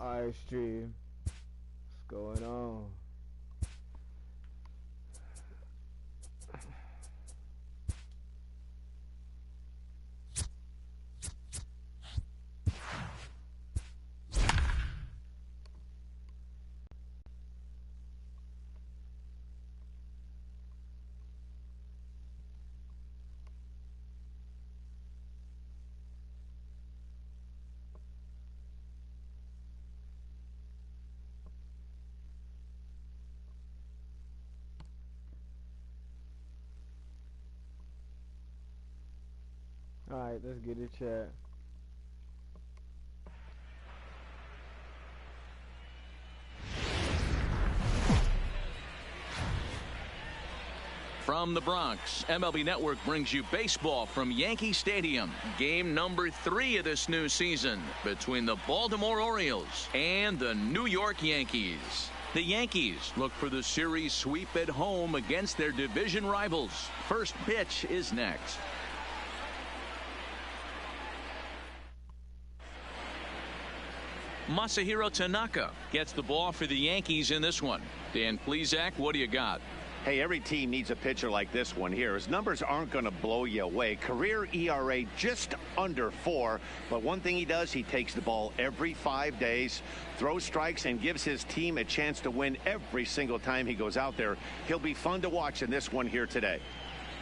Alright, stream. What's going on? Alright, let's get a chat. From the Bronx, MLB Network brings you baseball from Yankee Stadium. Game number 3 of this new season between the Baltimore Orioles and the New York Yankees. The Yankees look for the series sweep at home against their division rivals. First pitch is next. Masahiro Tanaka gets the ball for the Yankees in this one. Dan Plesac, what do you got? Hey, every team needs a pitcher like this one here. His numbers aren't going to blow you away. Career ERA just under 4. But one thing he does, he takes the ball every 5 days, throws strikes, and gives his team a chance to win every single time he goes out there. He'll be fun to watch in this one here today.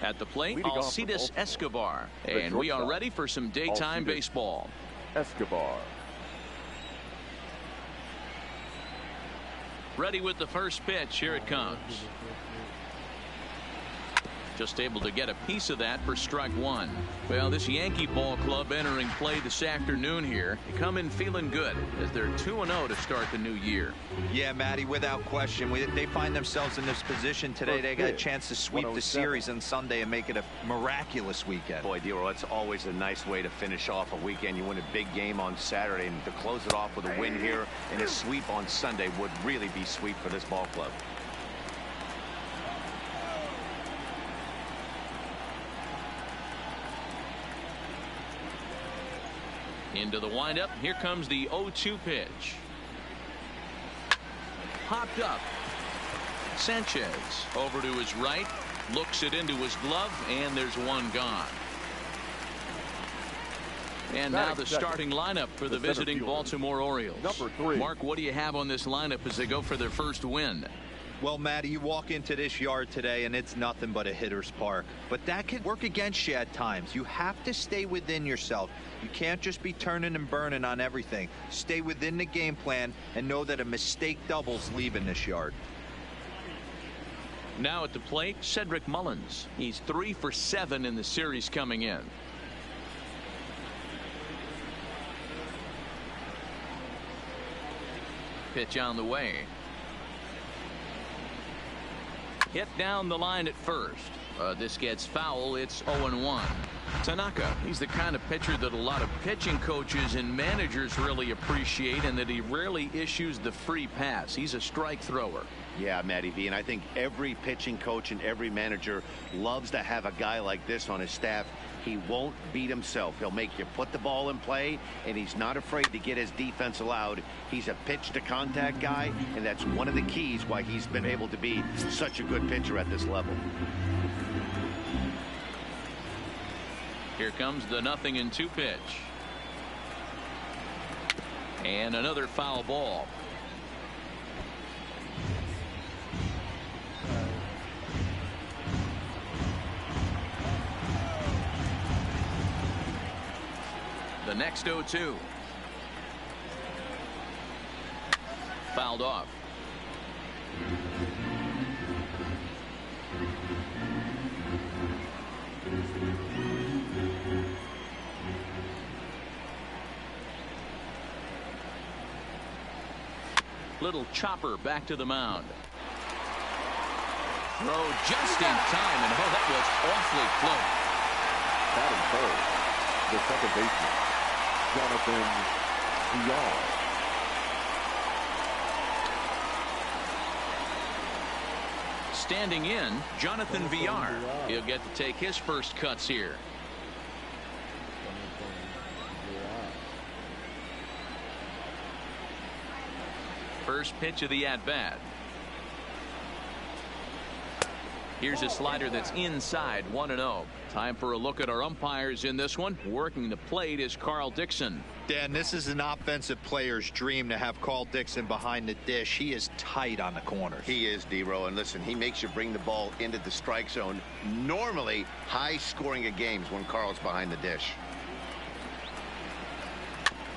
At the plate, Alcides Escobar. And we are ready for some daytime baseball. Escobar. Ready with the first pitch. Here it comes. Just able to get a piece of that for strike 1. Well, this Yankee ball club entering play this afternoon here. They come in feeling good as they're 2-0 to start the new year. Yeah, Matty, without question. They find themselves in this position today. They got a chance to sweep the series on Sunday and make it a miraculous weekend. Boy, Dero, that's always a nice way to finish off a weekend. You win a big game on Saturday, and to close it off with a win here and a sweep on Sunday would really be sweet for this ball club. Into the windup. Here comes the 0-2 pitch. Popped up. Sanchez over to his right. Looks it into his glove, and there's one gone. And now the starting lineup for the visiting Baltimore Orioles. Number 3. Mark, what do you have on this lineup as they go for their first win? Well, Matty, you walk into this yard today and it's nothing but a hitter's park. But that could work against you at times. You have to stay within yourself. You can't just be turning and burning on everything. Stay within the game plan and know that a mistake doubles leaving this yard. Now at the plate, Cedric Mullins. He's 3 for 7 in the series coming in. Pitch on the way. Hit down the line at first. This gets foul. It's 0-1. Tanaka, he's the kind of pitcher that a lot of pitching coaches and managers really appreciate, and that he rarely issues the free pass. He's a strike thrower. Yeah, Matty V, and I think every pitching coach and every manager loves to have a guy like this on his staff. He won't beat himself. He'll make you put the ball in play, and he's not afraid to get his defense allowed. He's a pitch-to-contact guy, and that's one of the keys why he's been able to be such a good pitcher at this level. Here comes the 0-2 pitch. And another foul ball. The next 0-2. Fouled off. Little chopper back to the mound. Throw just in time, and oh, that was awfully close. Batting third, the second baseman, Jonathan Villar. Standing in, Jonathan Villar. He'll get to take his first cuts here. First pitch of the at-bat. Here's a slider that's inside, 1-0. Time for a look at our umpires in this one. Working the plate is Carl Dixon. Dan, this is an offensive player's dream to have Carl Dixon behind the dish. He is tight on the corners. He is, D-Row, and listen, he makes you bring the ball into the strike zone. Normally, high scoring of games when Carl's behind the dish.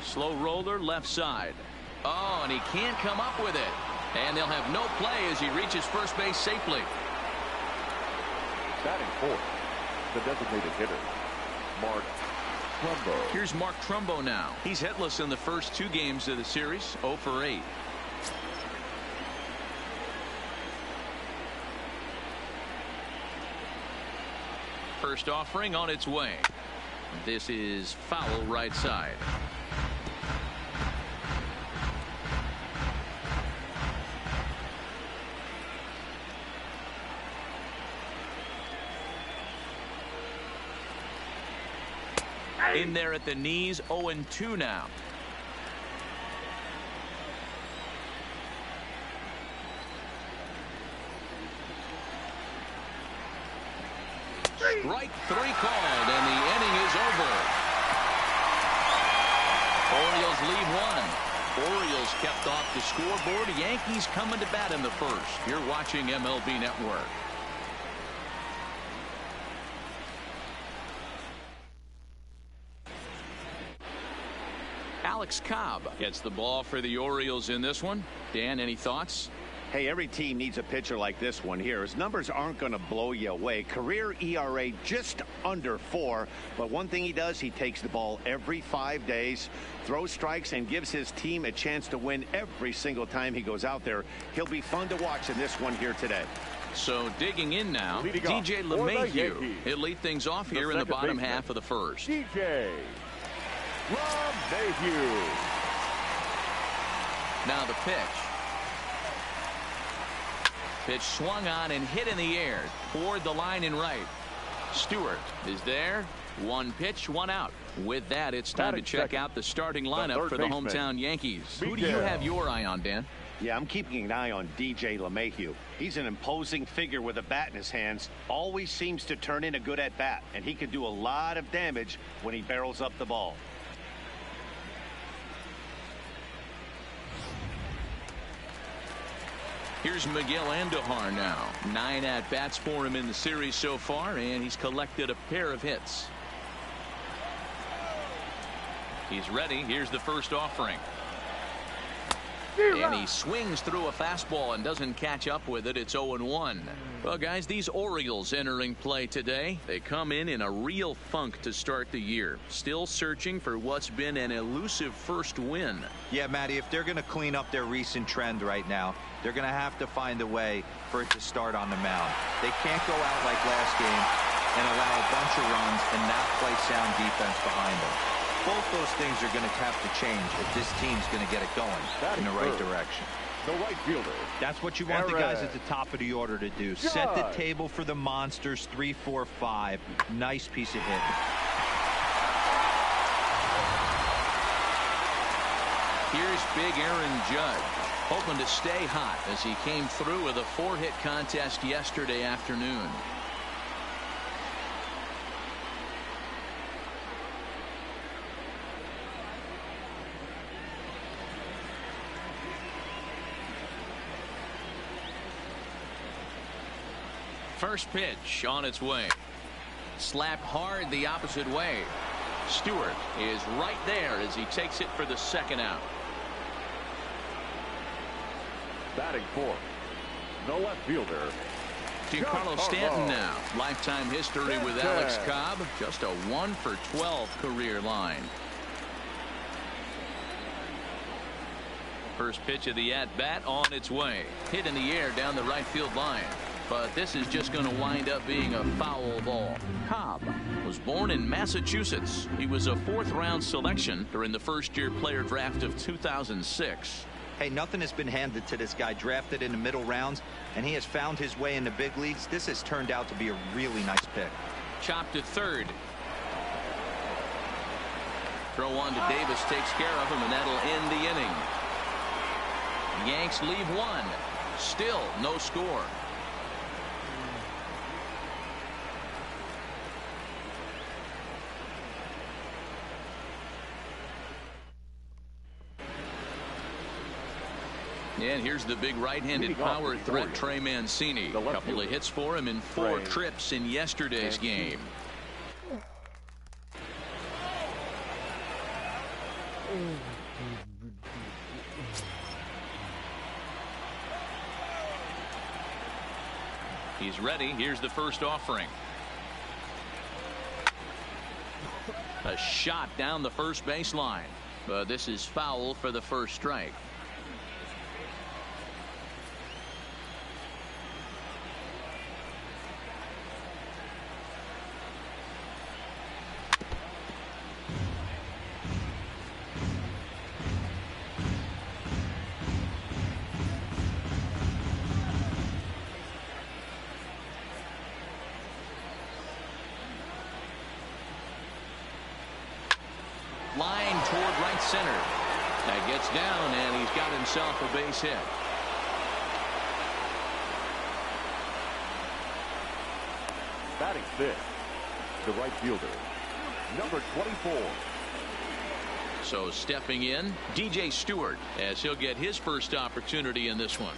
Slow roller left side. Oh, and he can't come up with it. And they'll have no play as he reaches first base safely. Batting fourth, the designated hitter, Mark Trumbo. Here's Mark Trumbo now. He's hitless in the first 2 games of the series, 0 for 8. First offering on its way. This is foul right side. In there at the knees, 0-2 now. Strike 3 called, and the inning is over. Orioles lead 1. Orioles kept off the scoreboard. Yankees coming to bat in the first. You're watching MLB Network. Alex Cobb gets the ball for the Orioles in this one. Dan, any thoughts? Hey, every team needs a pitcher like this one here. His numbers aren't going to blow you away. Career ERA just under 4. But one thing he does, he takes the ball every 5 days, throws strikes, and gives his team a chance to win every single time he goes out there. He'll be fun to watch in this one here today. So digging in now, Leading DJ off for the LeMahieu. Yankees. He'll lead things off here in the bottom half of the first. DJ LeMahieu. Now the pitch. Pitch swung on and hit in the air toward the line and right. Stewart is there. 1 pitch, 1 out. With that, it's time to check out the starting lineup for the hometown Yankees. Who do you have your eye on, Dan? Yeah, I'm keeping an eye on DJ LeMahieu. He's an imposing figure with a bat in his hands. Always seems to turn in a good at-bat, and he can do a lot of damage when he barrels up the ball. Here's Miguel Andujar now. 9 at-bats for him in the series so far, and he's collected a pair of hits. He's ready. Here's the first offering. And he swings through a fastball and doesn't catch up with it. It's 0-1. Well, guys, these Orioles entering play today. They come in a real funk to start the year. Still searching for what's been an elusive first win. Yeah, Matty, if they're going to clean up their recent trend right now, they're going to have to find a way for it to start on the mound. They can't go out like last game and allow a bunch of runs and not play sound defense behind them. Both those things are going to have to change if this team's going to get it going in the right direction. The right fielder. That's what you want the guys at the top of the order to do. Set the table for the monsters. 3, 4, 5. Nice piece of hitting. Here's big Aaron Judge, hoping to stay hot as he came through with a 4-hit contest yesterday afternoon. First pitch on its way. Slapped hard the opposite way. Stewart is right there as he takes it for the second out. Batting fourth, the left fielder, Giancarlo Stanton now. Lifetime history with Alex Cobb. Just a 1 for 12 career line. First pitch of the at-bat on its way. Hit in the air down the right field line. But this is just going to wind up being a foul ball. Cobb was born in Massachusetts. He was a 4th-round selection during the first-year player draft of 2006. Hey, nothing has been handed to this guy. Drafted in the middle rounds, and he has found his way in the big leagues. This has turned out to be a really nice pick. Chopped to third. Throw on to Davis takes care of him, and that'll end the inning. Yanks leave one. Still no score. And here's the big right-handed power threat, Trey Mancini. A couple of hits for him in 4 trips in yesterday's game. He's ready. Here's the first offering. A shot down the first baseline. But this is foul for the first strike. Line toward right center. That gets down, and he's got himself a base hit. Batting fifth, the right fielder, number 24. So stepping in, DJ Stewart, as he'll get his first opportunity in this one.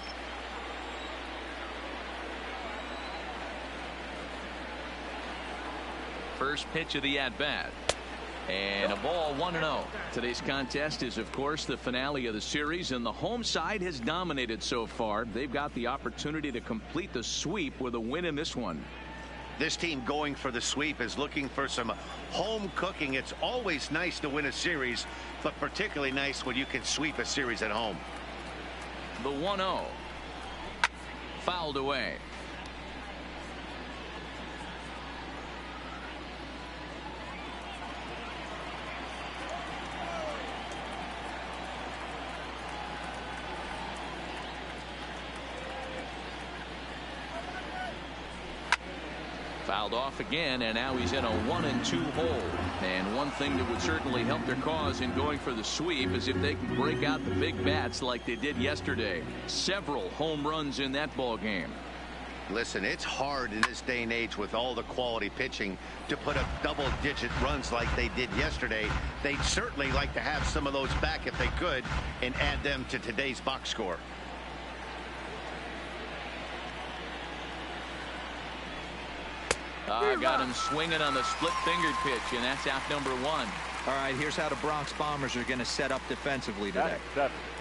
First pitch of the at-bat. And a ball, 1-0. Today's contest is, of course, the finale of the series, and the home side has dominated so far. They've got the opportunity to complete the sweep with a win in this one. This team going for the sweep is looking for some home cooking. It's always nice to win a series, but particularly nice when you can sweep a series at home. The 1-0. Fouled away. Fouled off again, and now he's in a 1-2 hole. And one thing that would certainly help their cause in going for the sweep is if they can break out the big bats like they did yesterday. Several home runs in that ball game. Listen, it's hard in this day and age with all the quality pitching to put up double-digit runs like they did yesterday. They'd certainly like to have some of those back if they could and add them to today's box score. Got him swinging on the split-fingered pitch, and that's out number 1. All right, here's how the Bronx Bombers are going to set up defensively today.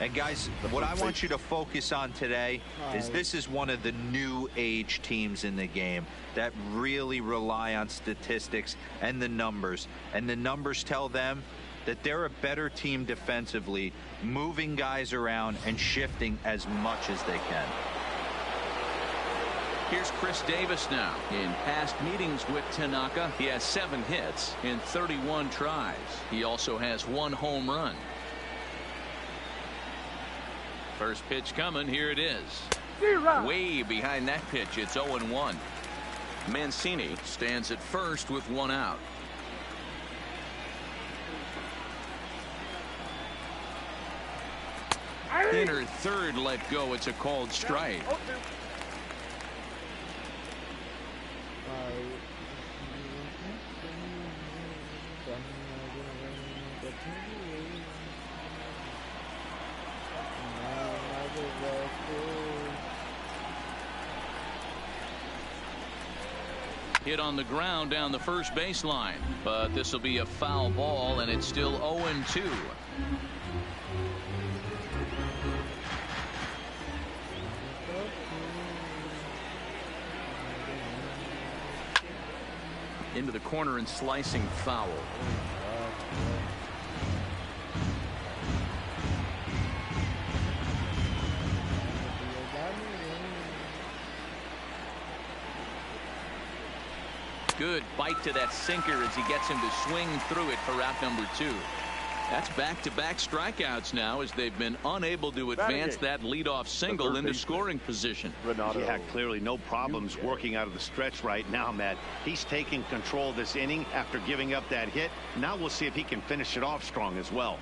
And guys, what I want you to focus on today is this is one of the new age teams in the game that really rely on statistics and the numbers. And the numbers tell them that they're a better team defensively, moving guys around and shifting as much as they can. Here's Chris Davis now. In past meetings with Tanaka, he has 7 hits in 31 tries. He also has 1 home run. First pitch coming. Here it is. Way behind that pitch. It's 0-1. Mancini stands at first with 1 out. Inner third let go. It's a called strike. Hit on the ground down the first baseline, but this will be a foul ball, and it's still 0-2. Into the corner and slicing foul. Good bite to that sinker as he gets him to swing through it for out number 2. That's back-to-back strikeouts now as they've been unable to advance that leadoff single into scoring position. Yeah, clearly no problems working out of the stretch right now, Matt. He's taking control of this inning after giving up that hit. Now we'll see if he can finish it off strong as well.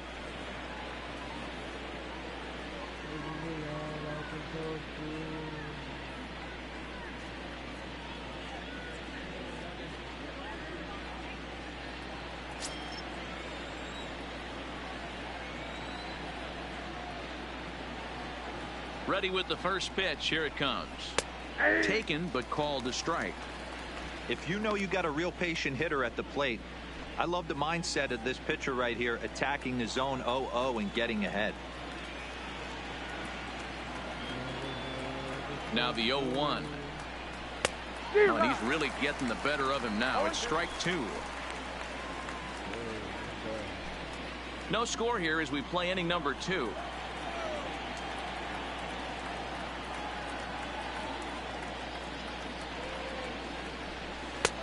Ready with the first pitch. Here it comes. Taken, but called a strike. If you know you got a real patient hitter at the plate, I love the mindset of this pitcher right here, attacking the zone 0-0 and getting ahead. Now the 0-1. Oh, and he's really getting the better of him now. It's strike two. No score here as we play inning number 2.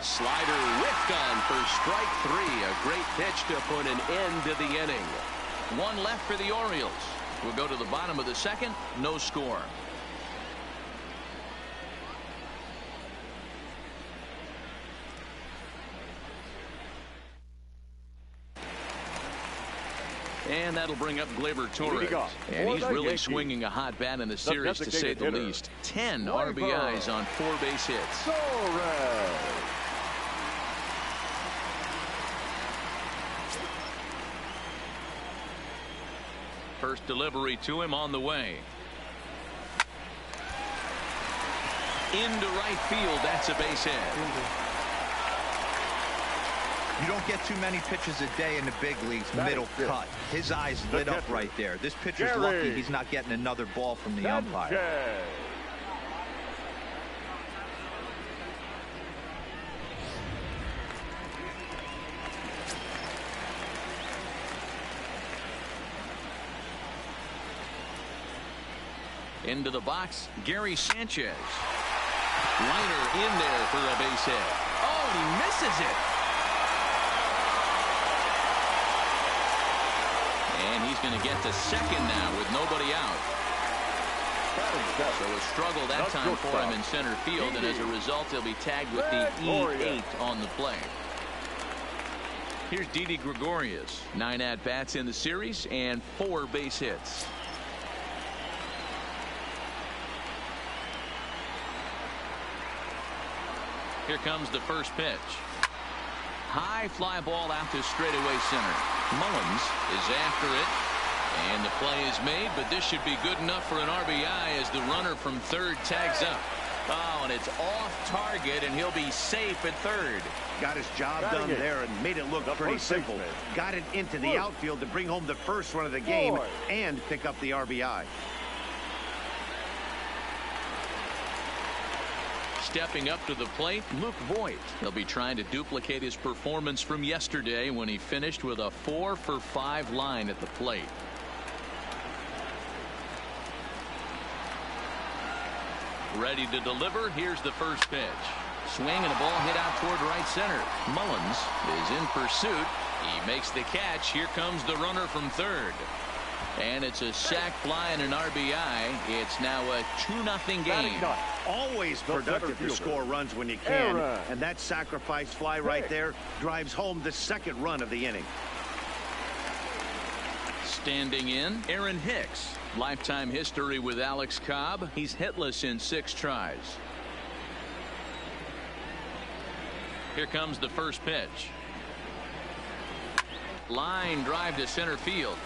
Slider whiffed on for strike 3. A great pitch to put an end to the inning. One left for the Orioles. We'll go to the bottom of the second. No score. And that'll bring up Gleyber Torres. And he's really swinging a hot bat in the series, to say the least. 10 RBIs on 4 base hits. First delivery to him on the way. Into right field. That's a base hit. You don't get too many pitches a day in the big leagues. Middle cut. His eyes lit up right there. This pitcher's lucky he's not getting another ball from the umpire. Into the box, Gary Sanchez. Liner in there for a base hit. Oh, and he misses it. And he's going to get to second now with nobody out. So a struggle that time for him in center field, and as a result, he'll be tagged with the E8 on the play. Here's Didi Gregorius. 9 at-bats in the series and 4 base hits. Here comes the first pitch. High fly ball out to straightaway center. Mullins is after it. And the play is made, but this should be good enough for an RBI as the runner from third tags up. Oh, and it's off target, and he'll be safe at third. Got his job done there and made it look pretty simple. Got it into the outfield to bring home the first run of the game and pick up the RBI. Stepping up to the plate, Luke Voigt. He'll be trying to duplicate his performance from yesterday when he finished with a 4-for-5 line at the plate. Ready to deliver. Here's the first pitch. Swing and a ball hit out toward right center. Mullins is in pursuit. He makes the catch. Here comes the runner from third. And it's a sac fly and an RBI. It's now a 2-0 game. Always productive to score runs when you can. And that sacrifice fly right there drives home the second run of the inning. Standing in, Aaron Hicks. Lifetime history with Alex Cobb. He's hitless in 6 tries. Here comes the first pitch. Line drive to center field.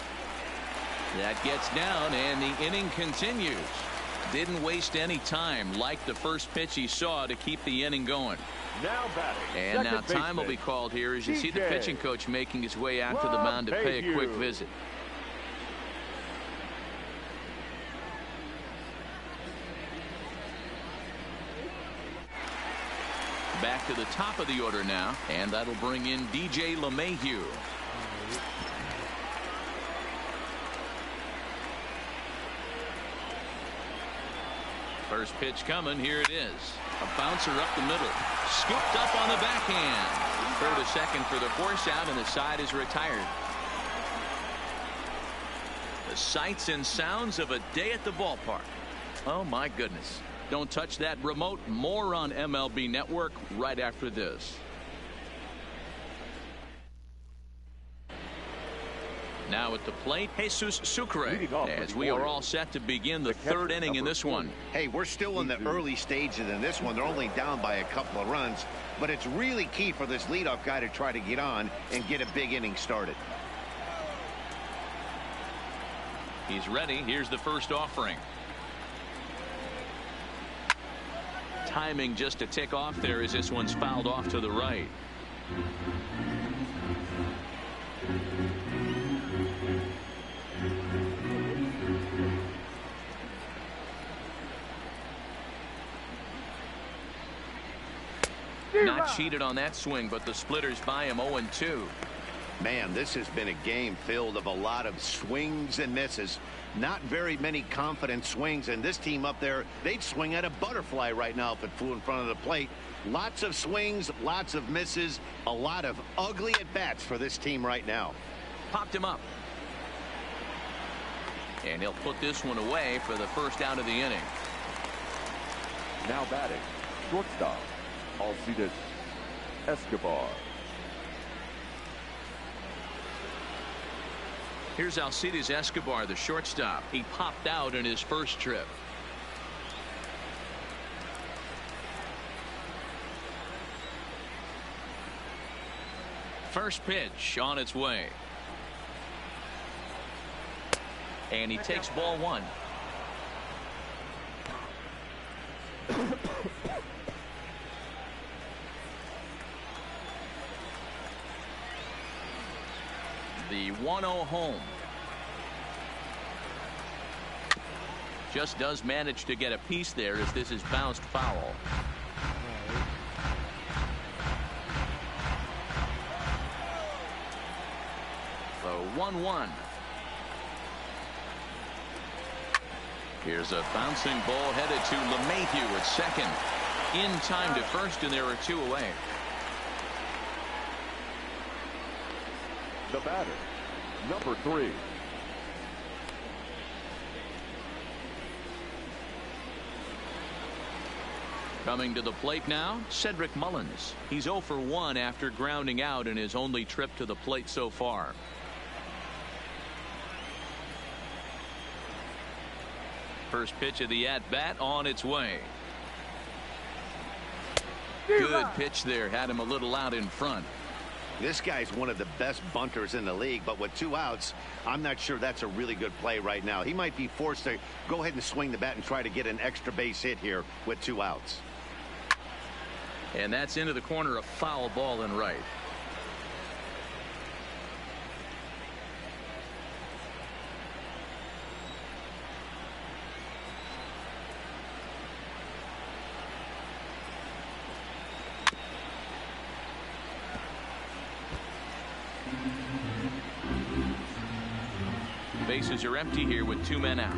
That gets down, and the inning continues. Didn't waste any time like the first pitch he saw to keep the inning going. Now batting. And now time will be called here as you see the pitching coach making his way out to the mound to pay a quick visit. Back to the top of the order now, and that'll bring in DJ LeMahieu. First pitch coming. Here it is. A bouncer up the middle. Scooped up on the backhand. Throw to second for the force out, and the side is retired. The sights and sounds of a day at the ballpark. Oh, my goodness. Don't touch that remote. More on MLB Network right after this. Now at the plate, Jesus Sucre, Leading off for as the we are Orioles, all set to begin the catcher, third inning in number this one. Hey, we're still in the early stages in this one. They're only down by a couple of runs, but it's really key for this leadoff guy to try to get on and get a big inning started. He's ready. Here's the first offering. Timing just a tick off there as this one's fouled off to the right. Not cheated on that swing, but the splitters by him 0-2. Man, this has been a game filled of a lot of swings and misses. Not very many confident swings, and this team up there, they'd swing at a butterfly right now if it flew in front of the plate. Lots of swings, lots of misses, a lot of ugly at-bats for this team right now. Popped him up. And he'll put this one away for the first out of the inning. Now batting, shortstop, Alcides Escobar. Here's Alcides Escobar, the shortstop. He popped out in his first trip. First pitch on its way. And he takes ball one. The 1-0 home. Just does manage to get a piece there as this is bounced foul. The 1-1. Here's a bouncing ball headed to LeMahieu at second. In time to first, and there are two away. The batter, number 3. Coming to the plate now, Cedric Mullins. He's 0 for 1 after grounding out in his only trip to the plate so far. First pitch of the at-bat on its way. Good pitch there. Had him a little out in front. This guy's one of the best bunters in the league, but with 2 outs, I'm not sure that's a really good play right now. He might be forced to go ahead and swing the bat and try to get an extra base hit here with 2 outs. And that's into the corner, a foul ball and right. Bases are empty here with 2 men out.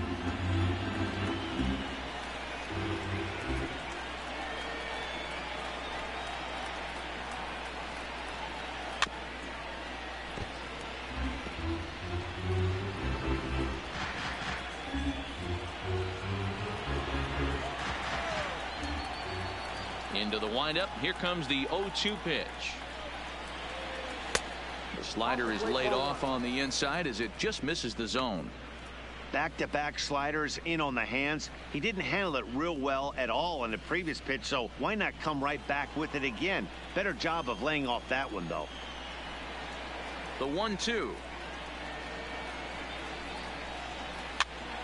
Into the windup. Here comes the 0-2 pitch. The slider is laid off on the inside as it just misses the zone. Back-to-back sliders in on the hands. He didn't handle it real well at all in the previous pitch, so why not come right back with it again? Better job of laying off that one, though. The 1-2.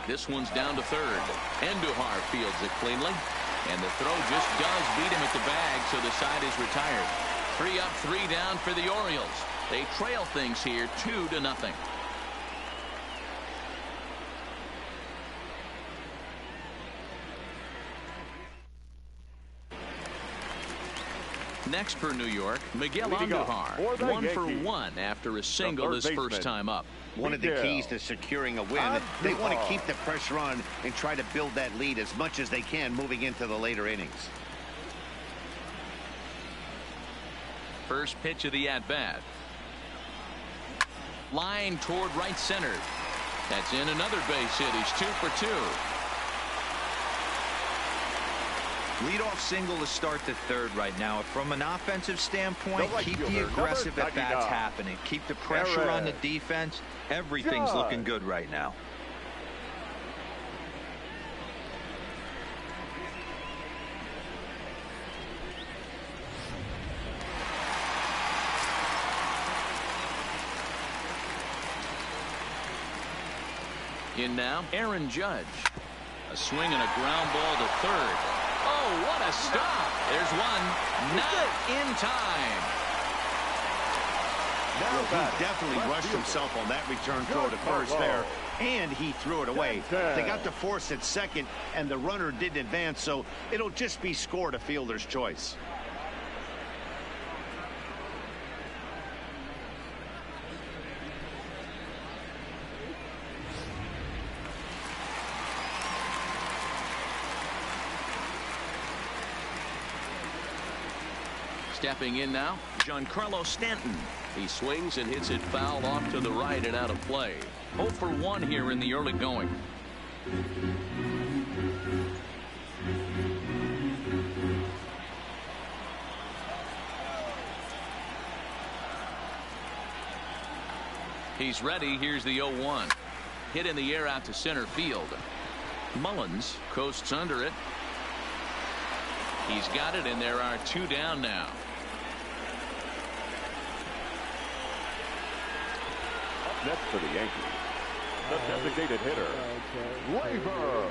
This one's down to third. Andujar fields it cleanly. And the throw just does beat him at the bag, so the side is retired. 3 up, 3 down for the Orioles. They trail things here 2-0. Next for New York, Miguel Andujar, 1 for 1 after a single his first time up. One of the keys to securing a win, they want to keep the pressure on and try to build that lead as much as they can moving into the later innings. First pitch of the at-bat. Line toward right center. That's in another base hit. He's 2 for 2. Leadoff single to start the third right now. From an offensive standpoint, keep the aggressive at-bats happening. Keep the pressure on the defense. Everything's looking good right now. In now, Aaron Judge. A swing and a ground ball to third. Oh, what a stop. There's one. Not in time. He definitely rushed himself on that return throw to first there, and he threw it away. They got to force at second, and the runner didn't advance, so it'll just be scored a fielder's choice. Stepping in now, Giancarlo Stanton. He swings and hits it foul off to the right and out of play. 0 for 1 here in the early going. He's ready. Here's the 0-1. Hit in the air out to center field. Mullins coasts under it. He's got it, and there are 2 down now. Next for the Yankees, the designated hitter, Gleyber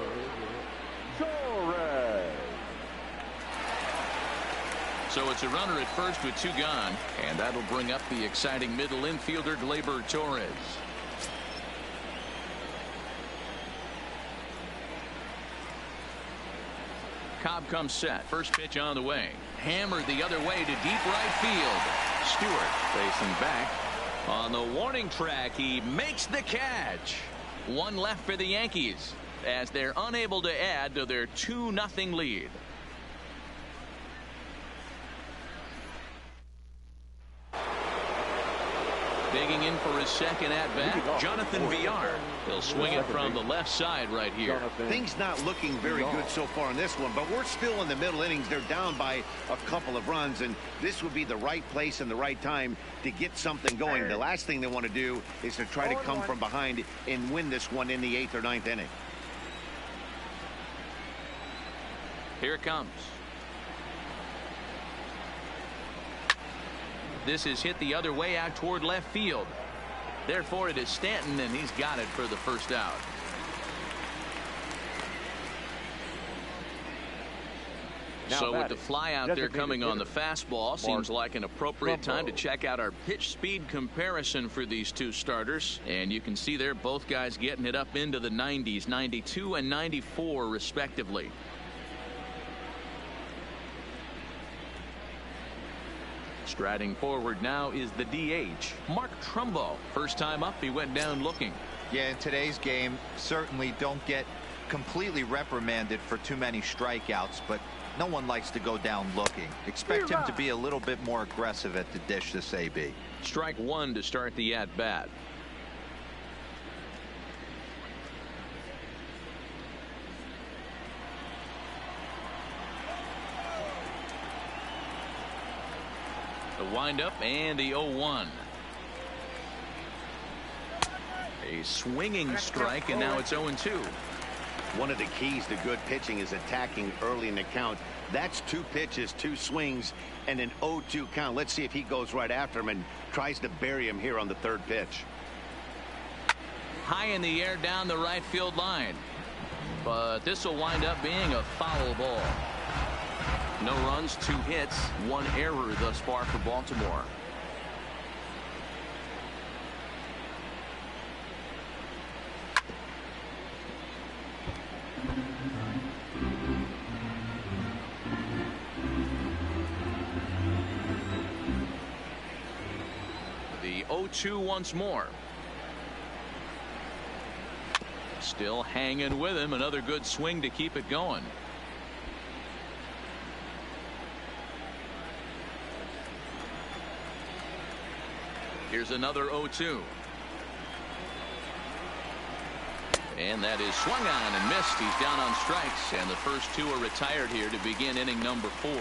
Torres. So it's a runner at first with 2 gone, and that'll bring up the exciting middle infielder Gleyber Torres. Cobb comes set. First pitch on the way. Hammered the other way to deep right field. Stewart facing back. On the warning track, he makes the catch. 1 left for the Yankees as they're unable to add to their 2-0 lead. Digging in for his second at-bat, Jonathan Villar. He'll swing it from the left side right here. Things not looking very good so far in this one, but we're still in the middle innings. They're down by a couple of runs, and this would be the right place and the right time to get something going. The last thing they want to do is to try to come from behind and win this one in the 8th or 9th inning. Here it comes. This is hit the other way out toward left field. Therefore, it is Stanton, and he's got it for the first out. So with the fly out there coming on the fastball, seems like an appropriate time to check out our pitch speed comparison for these 2 starters. And you can see there both guys getting it up into the 90s, 92 and 94 respectively. Striding forward now is the DH, Mark Trumbo. First time up, he went down looking. Yeah, in today's game, certainly don't get completely reprimanded for too many strikeouts, but no one likes to go down looking. Expect him to be a little bit more aggressive at the dish this AB. Strike 1 to start the at-bat. The windup and the 0-1. A swinging strike, and now it's 0-2. One of the keys to good pitching is attacking early in the count. That's 2 pitches, 2 swings, and an 0-2 count. Let's see if he goes right after him and tries to bury him here on the 3rd pitch. High in the air down the right field line. But this will wind up being a foul ball. No runs, 2 hits, 1 error thus far for Baltimore. The 0-2 once more. Still hanging with him. Another good swing to keep it going. Here's another 0-2. And that is swung on and missed. He's down on strikes, and the first two are retired here to begin inning number 4.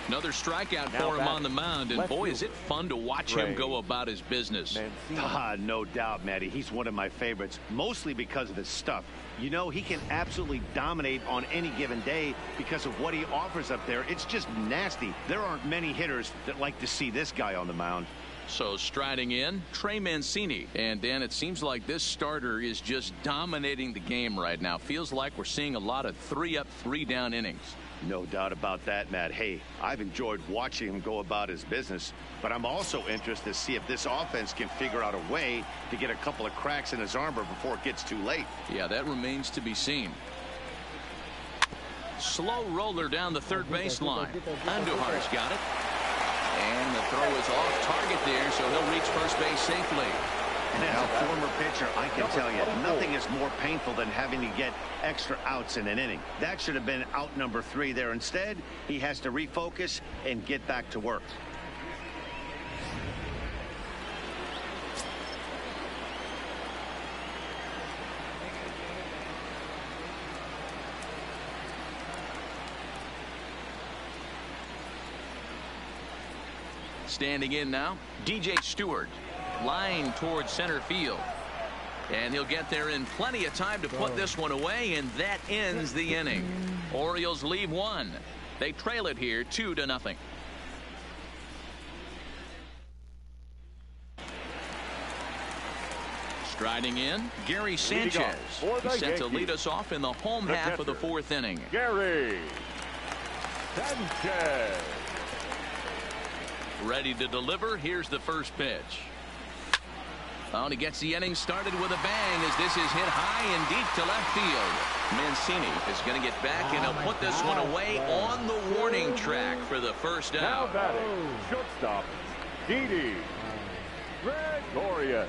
Another strikeout for him on the mound, and boy, is it fun to watch him go about his business. No doubt, Matty. He's one of my favorites, mostly because of his stuff. You know, he can absolutely dominate on any given day because of what he offers up there. It's just nasty. There aren't many hitters that like to see this guy on the mound. So striding in, Trey Mancini. And Dan, it seems like this starter is just dominating the game right now. Feels like we're seeing a lot of 3-up, 3-down innings. No doubt about that, Matt. Hey, I've enjoyed watching him go about his business, but I'm also interested to see if this offense can figure out a way to get a couple of cracks in his armor before it gets too late. Yeah, that remains to be seen. Slow roller down the third baseline. Andujar's got it. And the throw is off target there, so he'll reach first base safely. And as a former pitcher, I can tell you, nothing is more painful than having to get extra outs in an inning. That should have been out number 3 there. Instead, he has to refocus and get back to work. Standing in now, DJ Stewart. Line towards center field. And he'll get there in plenty of time to put this one away, and that ends the inning. Orioles leave 1. They trail it here 2-0. Striding in, Gary Sanchez. He's set to lead us off in the home half of the 4th inning. Gary Sanchez. Ready to deliver. Here's the first pitch. Oh, and he gets the inning started with a bang as this is hit high and deep to left field. Mancini is going to get back, and he'll put this one away on the warning track for the first out. Now batting, shortstop, Didi Gregorius.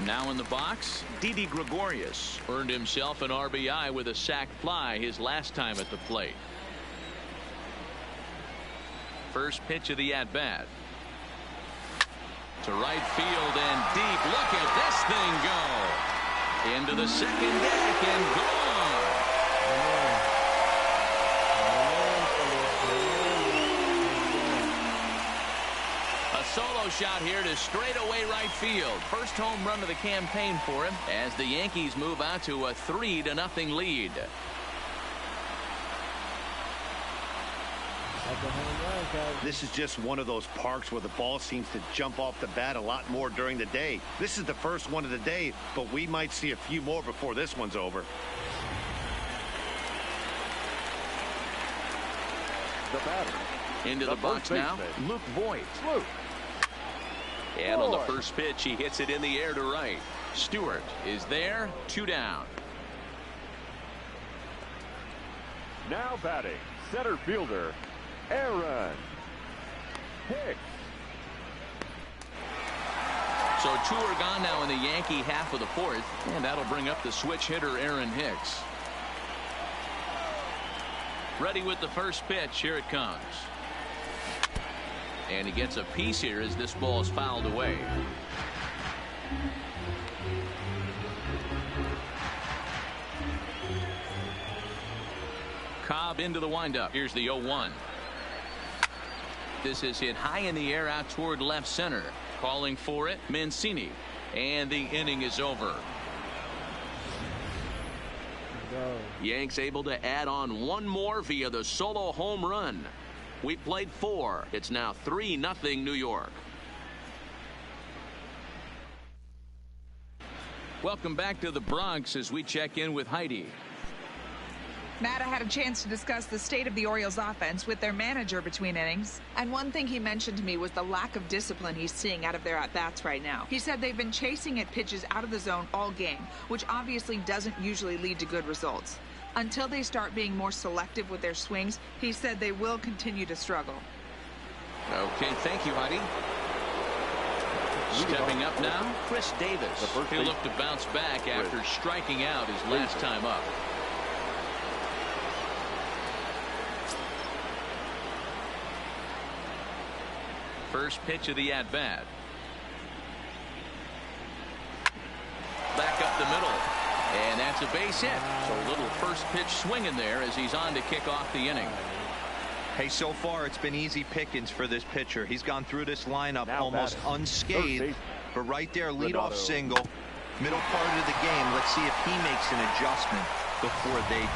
Now in the box, Didi Gregorius earned himself an RBI with a sac fly his last time at the plate. First pitch of the at-bat. To right field and deep. Look at this thing go. Into the second deck and gone. A solo shot here to straightaway right field. First home run of the campaign for him as the Yankees move out to a 3-0 lead. This is just one of those parks where the ball seems to jump off the bat a lot more during the day. This is the first one of the day, but we might see a few more before this one's over. The batter. Into the box now, Luke Voigt. And on the first pitch, he hits it in the air to right. Stewart is there, 2 down. Now batting, center fielder, Aaron Hicks. So 2 are gone now in the Yankee half of the 4th, and that'll bring up the switch hitter Aaron Hicks. Ready with the first pitch. Here it comes. And he gets a piece here as this ball is fouled away. Cobb into the windup. Here's the 0-1. This is hit high in the air out toward left center. Calling for it, Mancini. And the inning is over. Yanks able to add on 1 more via the solo home run. We played 4. It's now 3-0 New York. Welcome back to the Bronx as we check in with Heidi. Matt, I had a chance to discuss the state of the Orioles offense with their manager between innings. And one thing he mentioned to me was the lack of discipline he's seeing out of their at-bats right now. He said they've been chasing at pitches out of the zone all game, which obviously doesn't usually lead to good results. Until they start being more selective with their swings, he said they will continue to struggle. Okay, thank you, Heidi. Stepping up now, Chris Davis. He'll look to bounce back after striking out his last time up. First pitch of the at-bat. back up the middle. And that's a base hit. So a little first pitch swinging there as he's on to kick off the inning. Hey, so far it's been easy pickings for this pitcher. He's gone through this lineup Now almost unscathed. But right there, leadoff single, middle part of the game. Let's see if he makes an adjustment before they do.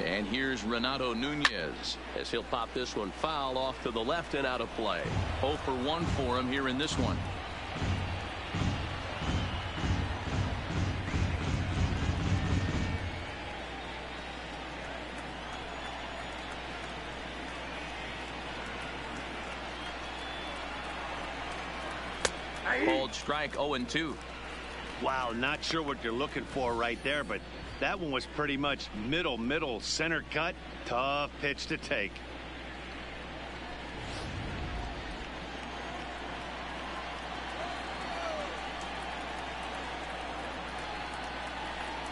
And here's Renato Nunez as he'll pop this one foul off to the left and out of play. 0 for 1 for him here in this one. Called strike 0-2. Wow, not sure what you're looking for right there, but that one was pretty much middle center cut. Tough pitch to take.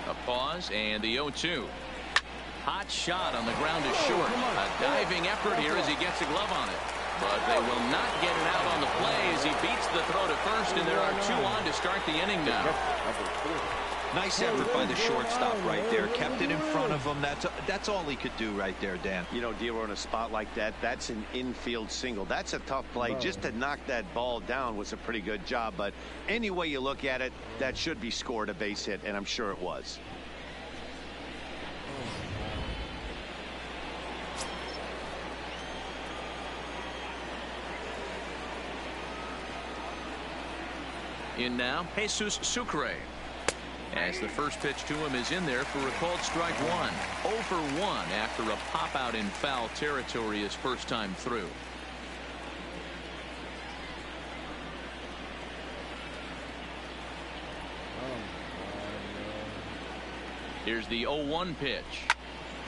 A pause and the 0-2. Hot shot on the ground is short. A diving effort here as he gets a glove on it. But they will not get it out on the play as he beats the throw to first, and there are 2 on to start the inning now. Nice effort by the shortstop right there. Kept it in front of him. That's all he could do right there, Dan. You know, Dero, in a spot like that, that's an infield single. That's a tough play. Just to knock that ball down was a pretty good job. But any way you look at it, that should be scored a base hit, and I'm sure it was. In now, Jesus Sucre. As the first pitch to him is in there for a called strike 1. 0 for 1 after a pop out in foul territory his first time through. Here's the 0-1 pitch.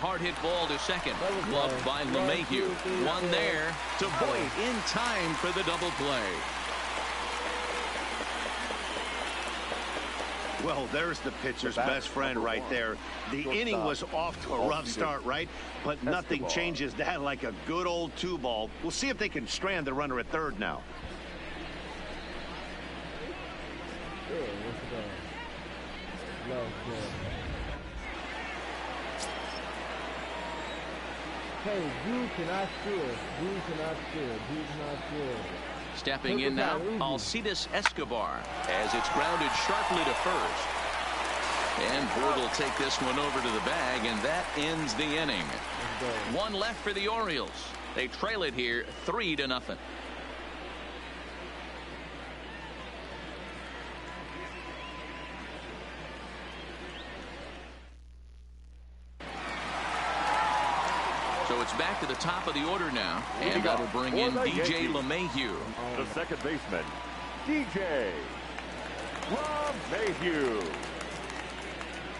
Hard hit ball to second. Gloved by LeMahieu. One there to Boyd in time for the double play. Well, there's the pitcher's best friend right there. The inning was off to a rough start, right? But nothing changes that like a good old 2-ball. We'll see if they can strand the runner at third now. Hey, you cannot steal. You cannot steal. You cannot steal. Stepping in now, Alcides Escobar as it's grounded sharply to first. And Bird will take this one over to the bag, and that ends the inning. 1 left for the Orioles. They trail it here 3-0. So it's back to the top of the order now, and that'll bring in DJ LeMahieu. The second baseman, DJ LeMahieu.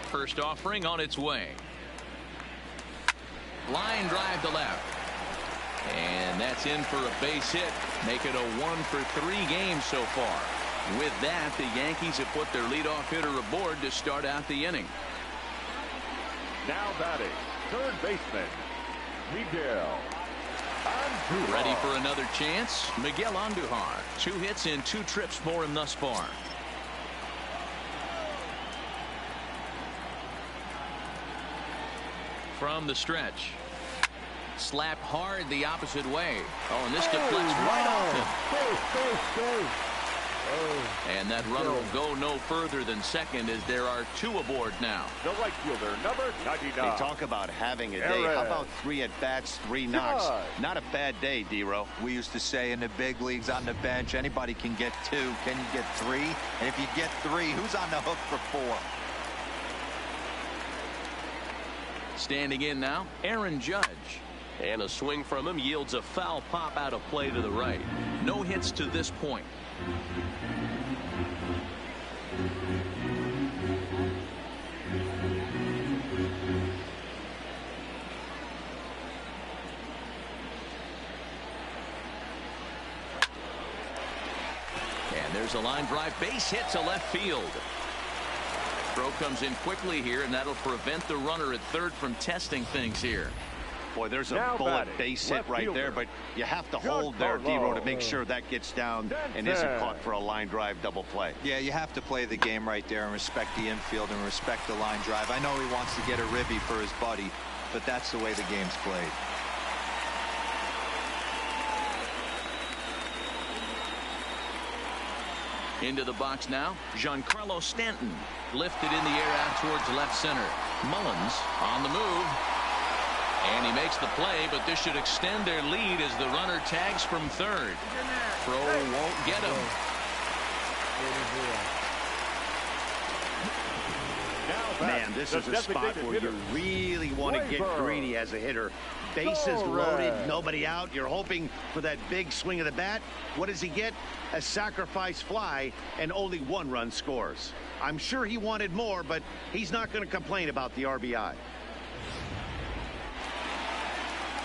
First offering on its way. Line drive to left. And that's in for a base hit. Make it a 1 for 3 games so far. With that, the Yankees have put their leadoff hitter aboard to start out the inning. Now batting, third baseman, Miguel Andujar. Ready for another chance? Miguel Andujar. 2 hits in 2 trips for him thus far. From the stretch. Slapped hard the opposite way. Oh, and this deflects right off him. And that runner will go no further than second as there are 2 aboard now. The right fielder, number 99. They talk about having a day. How about 3 at-bats, 3 knocks? Not a bad day, Dero. We used to say in the big leagues on the bench, anybody can get 2. Can you get 3? And if you get 3, who's on the hook for 4? Standing in now, Aaron Judge. And a swing from him yields a foul pop out of play to the right. No hits to this point. And there's a line drive base hit to left field. Throw comes in quickly here, and that'll prevent the runner at third from testing things here. Boy, there's a Now bullet batting, base hit left right fielder. there, but you have to Good hold there, D-Row, to Carlo. make sure that gets down and isn't caught for a line drive double play. Yeah, you have to play the game right there and respect the infield and respect the line drive. I know he wants to get a ribby for his buddy, but that's the way the game's played. Into the box now, Giancarlo Stanton lifted in the air out towards left center. Mullins on the move. And he makes the play, but this should extend their lead as the runner tags from third. Throw won't get him. Man, this is a spot where you really want to get greedy as a hitter. Bases loaded, nobody out. You're hoping for that big swing of the bat. What does he get? A sacrifice fly, and only 1 run scores. I'm sure he wanted more, but he's not going to complain about the RBI.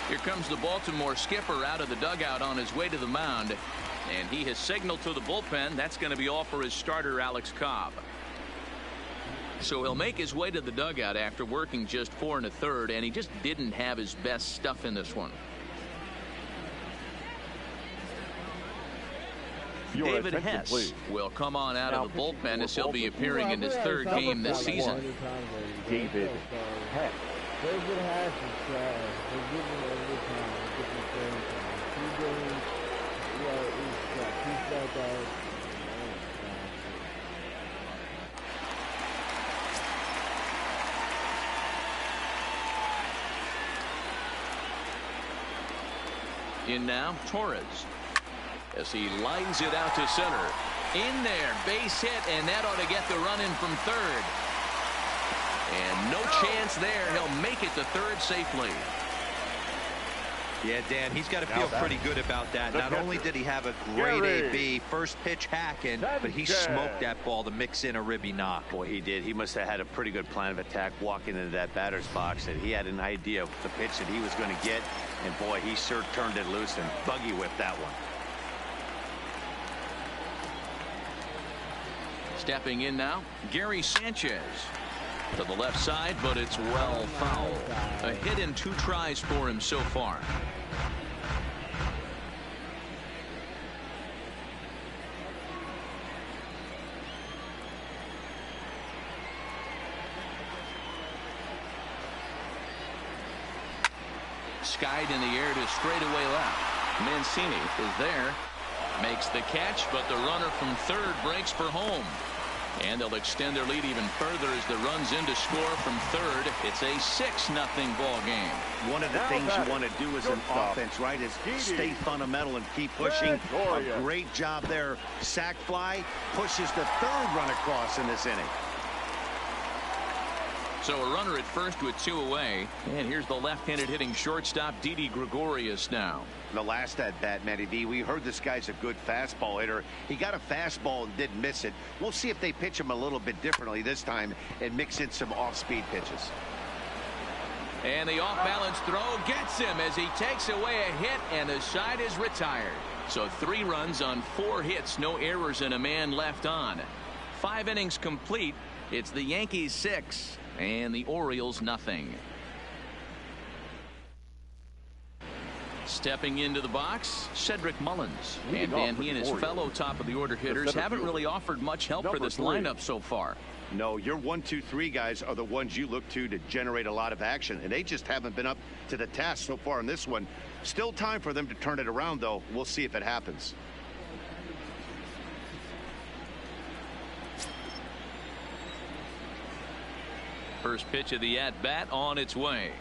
Here comes the Baltimore skipper out of the dugout on his way to the mound. And he has signaled to the bullpen that's going to be all for his starter, Alex Cobb. So he'll make his way to the dugout after working just 4 1/3, and he just didn't have his best stuff in this one. Your David attention, Hess please. will come on out Now of the bullpen as he'll be Baltimore. appearing in his 3rd game this season. David Hess. David Hess is trash. They're giving him every time. Different game time. 2 games. He's back out. In now, Torres, as he lines it out to center. In there, base hit, and that ought to get the run in from third. And no chance there. He'll make it to third safely. Yeah, Dan, he's got to feel pretty good about that. Not only did he have a great AB, first pitch hacking, but he smoked that ball to mix in a ribby knock. Boy, he did. He must have had a pretty good plan of attack walking into that batter's box, and he had an idea of the pitch that he was going to get. And boy, he sure turned it loose and buggy whipped that one. Stepping in now, Gary Sanchez to the left side, but it's well fouled. A hit in 2 tries for him so far. Skied in the air to straightaway left. Mancini is there. Makes the catch, but the runner from third breaks for home. And they'll extend their lead even further as the runs in to score from third. It's a 6-0 ball game. One of the things you want to do as an offense, right, is stay fundamental and keep pushing. A great job there. Sac fly pushes the 3rd run across in this inning. So a runner at first with 2 away. And here's the left-handed hitting shortstop, Didi Gregorius now. The last at bat, Matty V, we heard this guy's a good fastball hitter. He got a fastball and didn't miss it. We'll see if they pitch him a little bit differently this time and mix in some off-speed pitches. And the off-balance throw gets him as he takes away a hit, and the side is retired. So 3 runs on 4 hits, no errors, and a man left on. 5 innings complete. It's the Yankees 6 and the Orioles nothing. Stepping into the box, Cedric Mullins. And he and his fellow top of the order hitters haven't really offered much help for this lineup so far. No, your 1, 2, 3 guys are the ones you look to generate a lot of action, and they just haven't been up to the task so far in this one. Still time for them to turn it around, though. We'll see if it happens. First pitch of the at-bat on its way.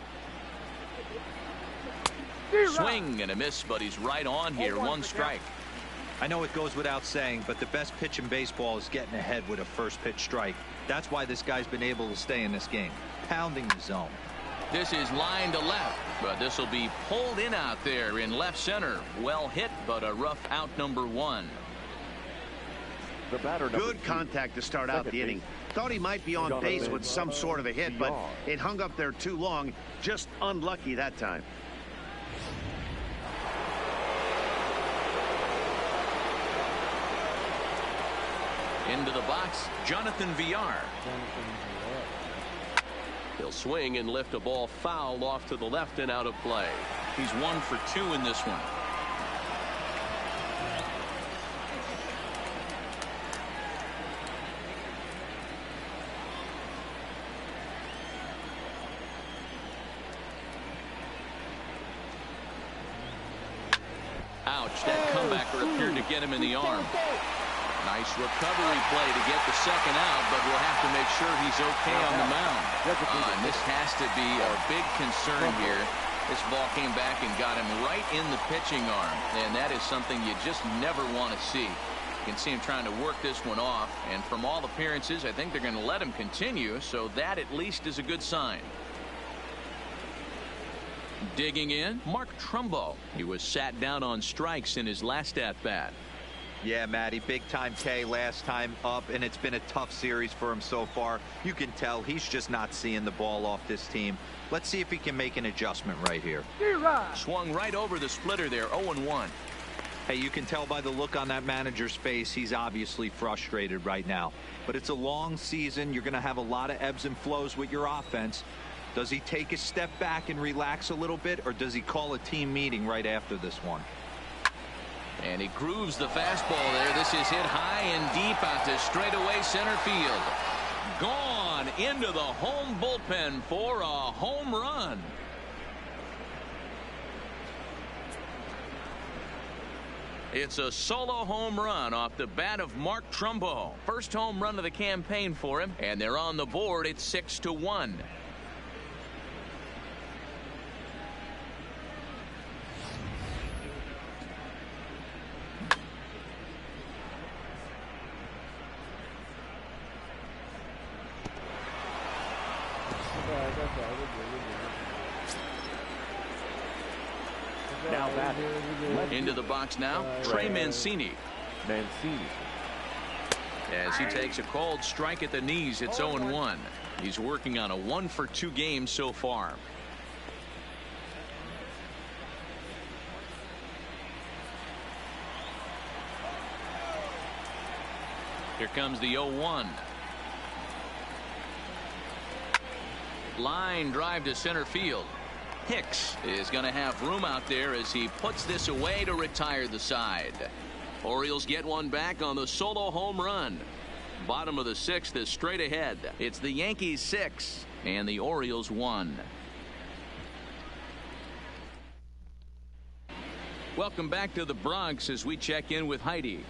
Swing and a miss, but he's right on here. 1 strike. I know it goes without saying, but the best pitch in baseball is getting ahead with a first pitch strike. That's why this guy's been able to stay in this game, pounding the zone. This is line to left, but this will be pulled in out there in left center. Well hit, but a rough out number 1. The batter, good contact to start out the inning. Thought he might be on base with some sort of a hit, but it hung up there too long. Just unlucky that time. Into the box, Jonathan Villar. He'll swing and lift a ball foul off to the left and out of play. He's 1 for 2 in this one. Ouch, that comebacker appeared to get him in the arm. Nice recovery play to get the second out, but we'll have to make sure he's okay on the mound. And this has to be a big concern here. This ball came back and got him right in the pitching arm, and that is something you just never want to see. You can see him trying to work this one off, and from all appearances, I think they're going to let him continue, so that at least is a good sign. Digging in, Mark Trumbo. He was sat down on strikes in his last at-bat. Yeah, Matty, big-time K last time up, and it's been a tough series for him so far. You can tell he's just not seeing the ball off this team. Let's see if he can make an adjustment right here. Swung right over the splitter there, 0-1. Hey, you can tell by the look on that manager's face, he's obviously frustrated right now. But it's a long season. You're going to have a lot of ebbs and flows with your offense. Does he take a step back and relax a little bit, or does he call a team meeting right after this one? And he grooves the fastball there. This is hit high and deep out to straightaway center field. Gone into the home bullpen for a home run. It's a solo home run off the bat of Mark Trumbo. First home run of the campaign for him, and they're on the board at 6-1. Now that Into the box now, Trey Mancini. As he takes a cold strike at the knees, it's 0-1. He's working on a 1 for 2 game so far. Here comes the 0-1. Line drive to center field. Hicks is going to have room out there as he puts this away to retire the side. Orioles get one back on the solo home run. Bottom of the 6th is straight ahead. It's the Yankees 6 and the Orioles 1. Welcome back to the Bronx as we check in with Heidi.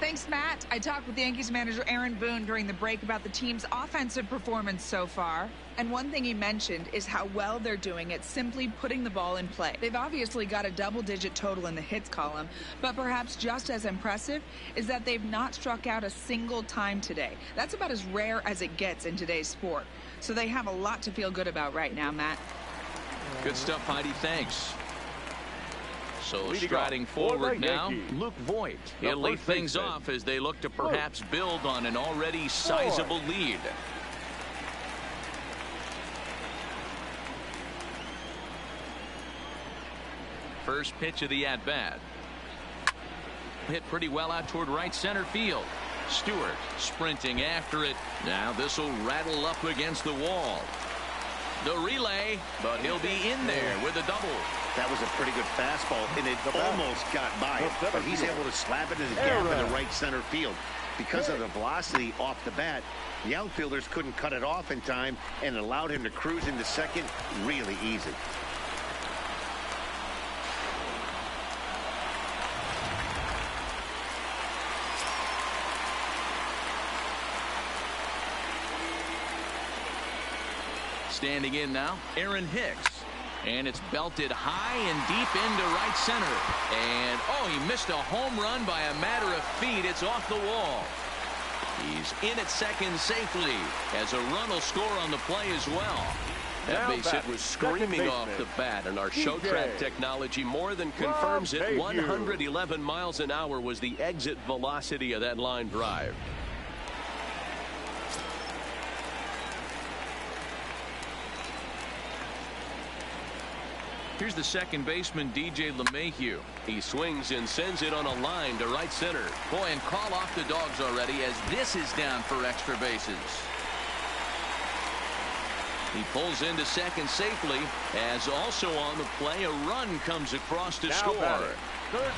Thanks, Matt. I talked with Yankees manager Aaron Boone during the break about the team's offensive performance so far. And one thing he mentioned is how well they're doing at simply putting the ball in play. They've obviously got a double-digit total in the hits column, but perhaps just as impressive is that they've not struck out a single time today. That's about as rare as it gets in today's sport. So they have a lot to feel good about right now, Matt. Good stuff, Heidi. Thanks. So striding forward now, Luke Voigt. He'll lead things off as they look to perhaps build on an already sizable lead. First pitch of the at-bat. Hit pretty well out toward right center field. Stewart sprinting after it. Now this will rattle up against the wall. The relay, but he'll be in there with a double. That was a pretty good fastball, and it almost got by it, but he's able to slap it in the gap in the right center field. Because of the velocity off the bat, the outfielders couldn't cut it off in time, and it allowed him to cruise into second really easy. Standing in now, Aaron Hicks. And it's belted high and deep into right center. And, oh, he missed a home run by a matter of feet. It's off the wall. He's in at second safely as a run will score on the play as well. That base hit was screaming off the bat, and our show track technology more than confirms it. 111 miles an hour was the exit velocity of that line drive. Here's the second baseman, DJ LeMahieu. He swings and sends it on a line to right center. Boy, and call off the dogs already as this is down for extra bases. He pulls into second safely, as also on the play, a run comes across to score.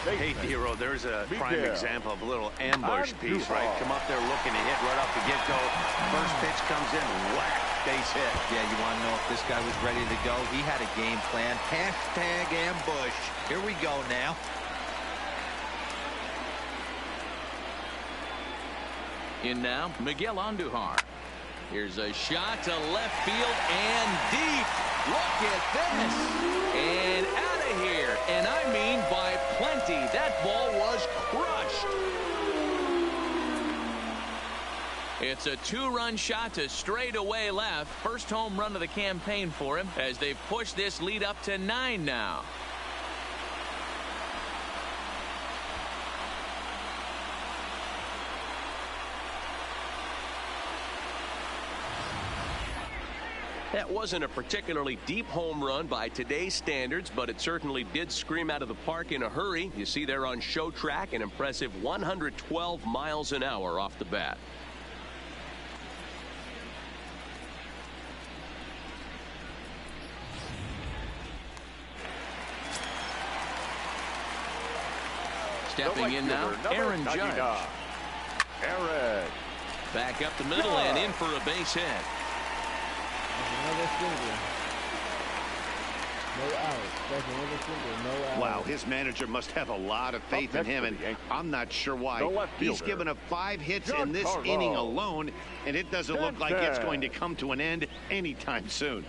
Hey, Hero, there's a prime example of a little ambush piece, right? Come up there looking to hit right off the get-go. First pitch comes in, whack, base hit. Yeah, you want to know if this guy was ready to go? He had a game plan. Hashtag ambush. Here we go now. In now, Miguel Andujar. Here's a shot to left field and deep. Look at this. And out of here. And I mean by plenty. That ball was crushed. It's a two-run shot to straightaway left. First home run of the campaign for him as they push this lead up to 9 now. That wasn't a particularly deep home run by today's standards, but it certainly did scream out of the park in a hurry. You see there on show track an impressive 112 miles an hour off the bat. Stepping in now, Aaron Judge. Aaron. Back up the middle and in for a base hit. Another single. No out. That's another single. No out. Wow, his manager must have a lot of faith in him, and I'm not sure why. He's given up 5 hits in this inning alone, and it doesn't look like it's going to come to an end anytime soon.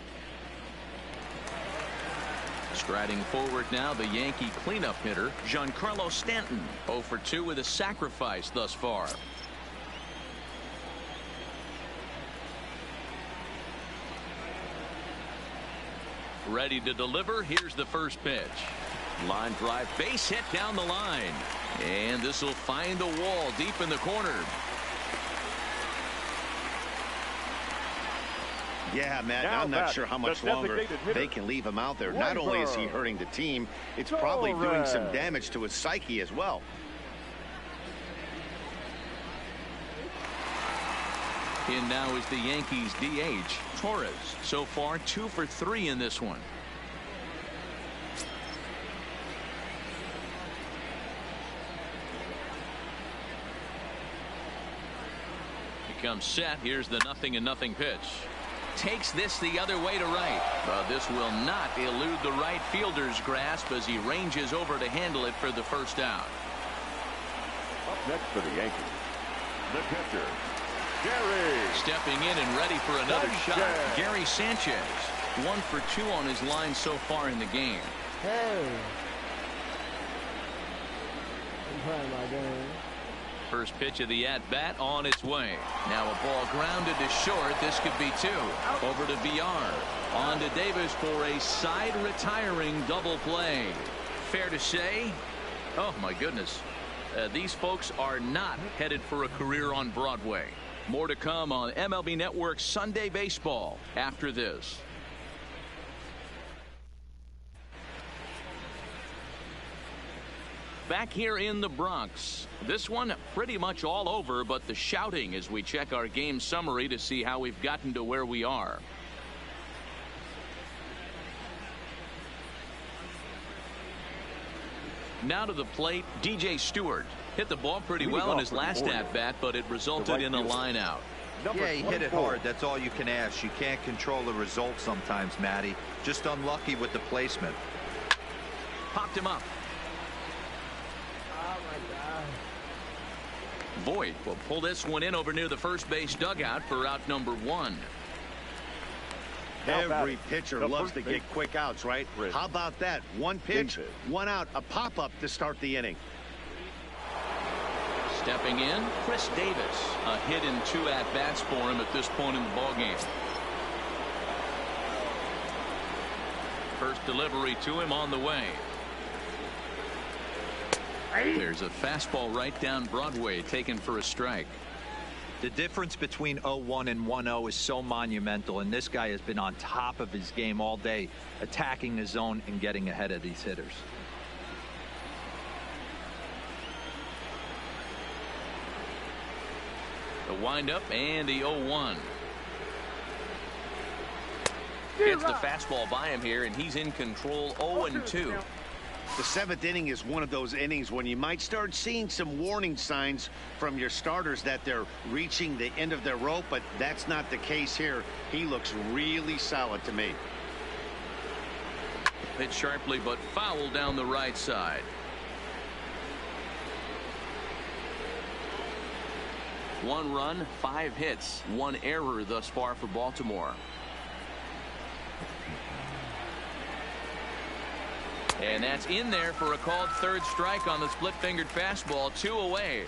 Striding forward now, the Yankee cleanup hitter, Giancarlo Stanton. 0 for 2 with a sacrifice thus far. Ready to deliver. Here's the first pitch. Line drive, base hit down the line. And this will find the wall deep in the corner. Yeah, Matt, I'm not sure how much longer they can leave him out there. Not only is he hurting the team, it's probably doing some damage to his psyche as well. In now is the Yankees DH, Torres. So far, 2 for 3 in this one. Becomes set. Here's the 0-0 pitch. Takes this the other way to right. But this will not elude the right fielder's grasp as he ranges over to handle it for the first out. Up next for the Yankees, the pitcher, Gary. Stepping in and ready for another shot, Gary Sanchez. 1 for 2 on his line so far in the game. Hey. I'm playing my game. First pitch of the at-bat on its way. Now a ball grounded to short. This could be 2. Over to VR. On to Davis for a side retiring double play. Fair to say, oh my goodness, these folks are not headed for a career on Broadway. More to come on MLB Network Sunday Baseball after this. Back here in the Bronx. This one pretty much all over, but the shouting as we check our game summary to see how we've gotten to where we are. Now to the plate, DJ Stewart. Hit the ball pretty well in his last at-bat, but it resulted in a line out. Yeah, he hit it hard. That's all you can ask. You can't control the result sometimes, Matty. Just unlucky with the placement. Popped him up. Oh my God. Voit will pull this one in over near the first base dugout for out number 1. Every pitcher loves to get quick outs, right? How about that? 1 pitch, 1 out, a pop-up to start the inning. Stepping in, Chris Davis. A hit in 2 at-bats for him at this point in the ballgame. First delivery to him on the way. There's a fastball right down Broadway taken for a strike. The difference between 0-1 and 1-0 is so monumental, and this guy has been on top of his game all day, attacking the zone and getting ahead of these hitters. The windup and the 0-1. Gets the fastball by him here, and he's in control 0-2. The seventh inning is one of those innings when you might start seeing some warning signs from your starters that they're reaching the end of their rope, but that's not the case here. He looks really solid to me. Hit sharply, but foul down the right side. One run, 5 hits, 1 error thus far for Baltimore. And that's in there for a called third strike on the split-fingered fastball. 2 away.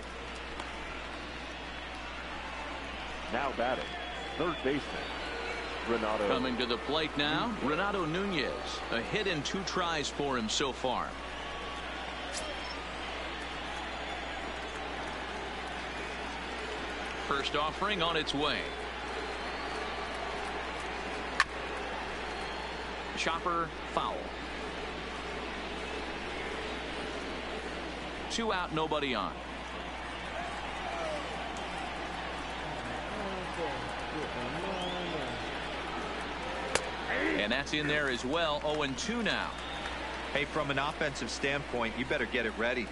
Now batting, third baseman, Renato. Coming to the plate now, Renato Nunez. A hit and 2 tries for him so far. First offering on its way. Chopper foul. 2 out, nobody on. And that's in there as well. 0-2 now. Hey, from an offensive standpoint, you better get it ready.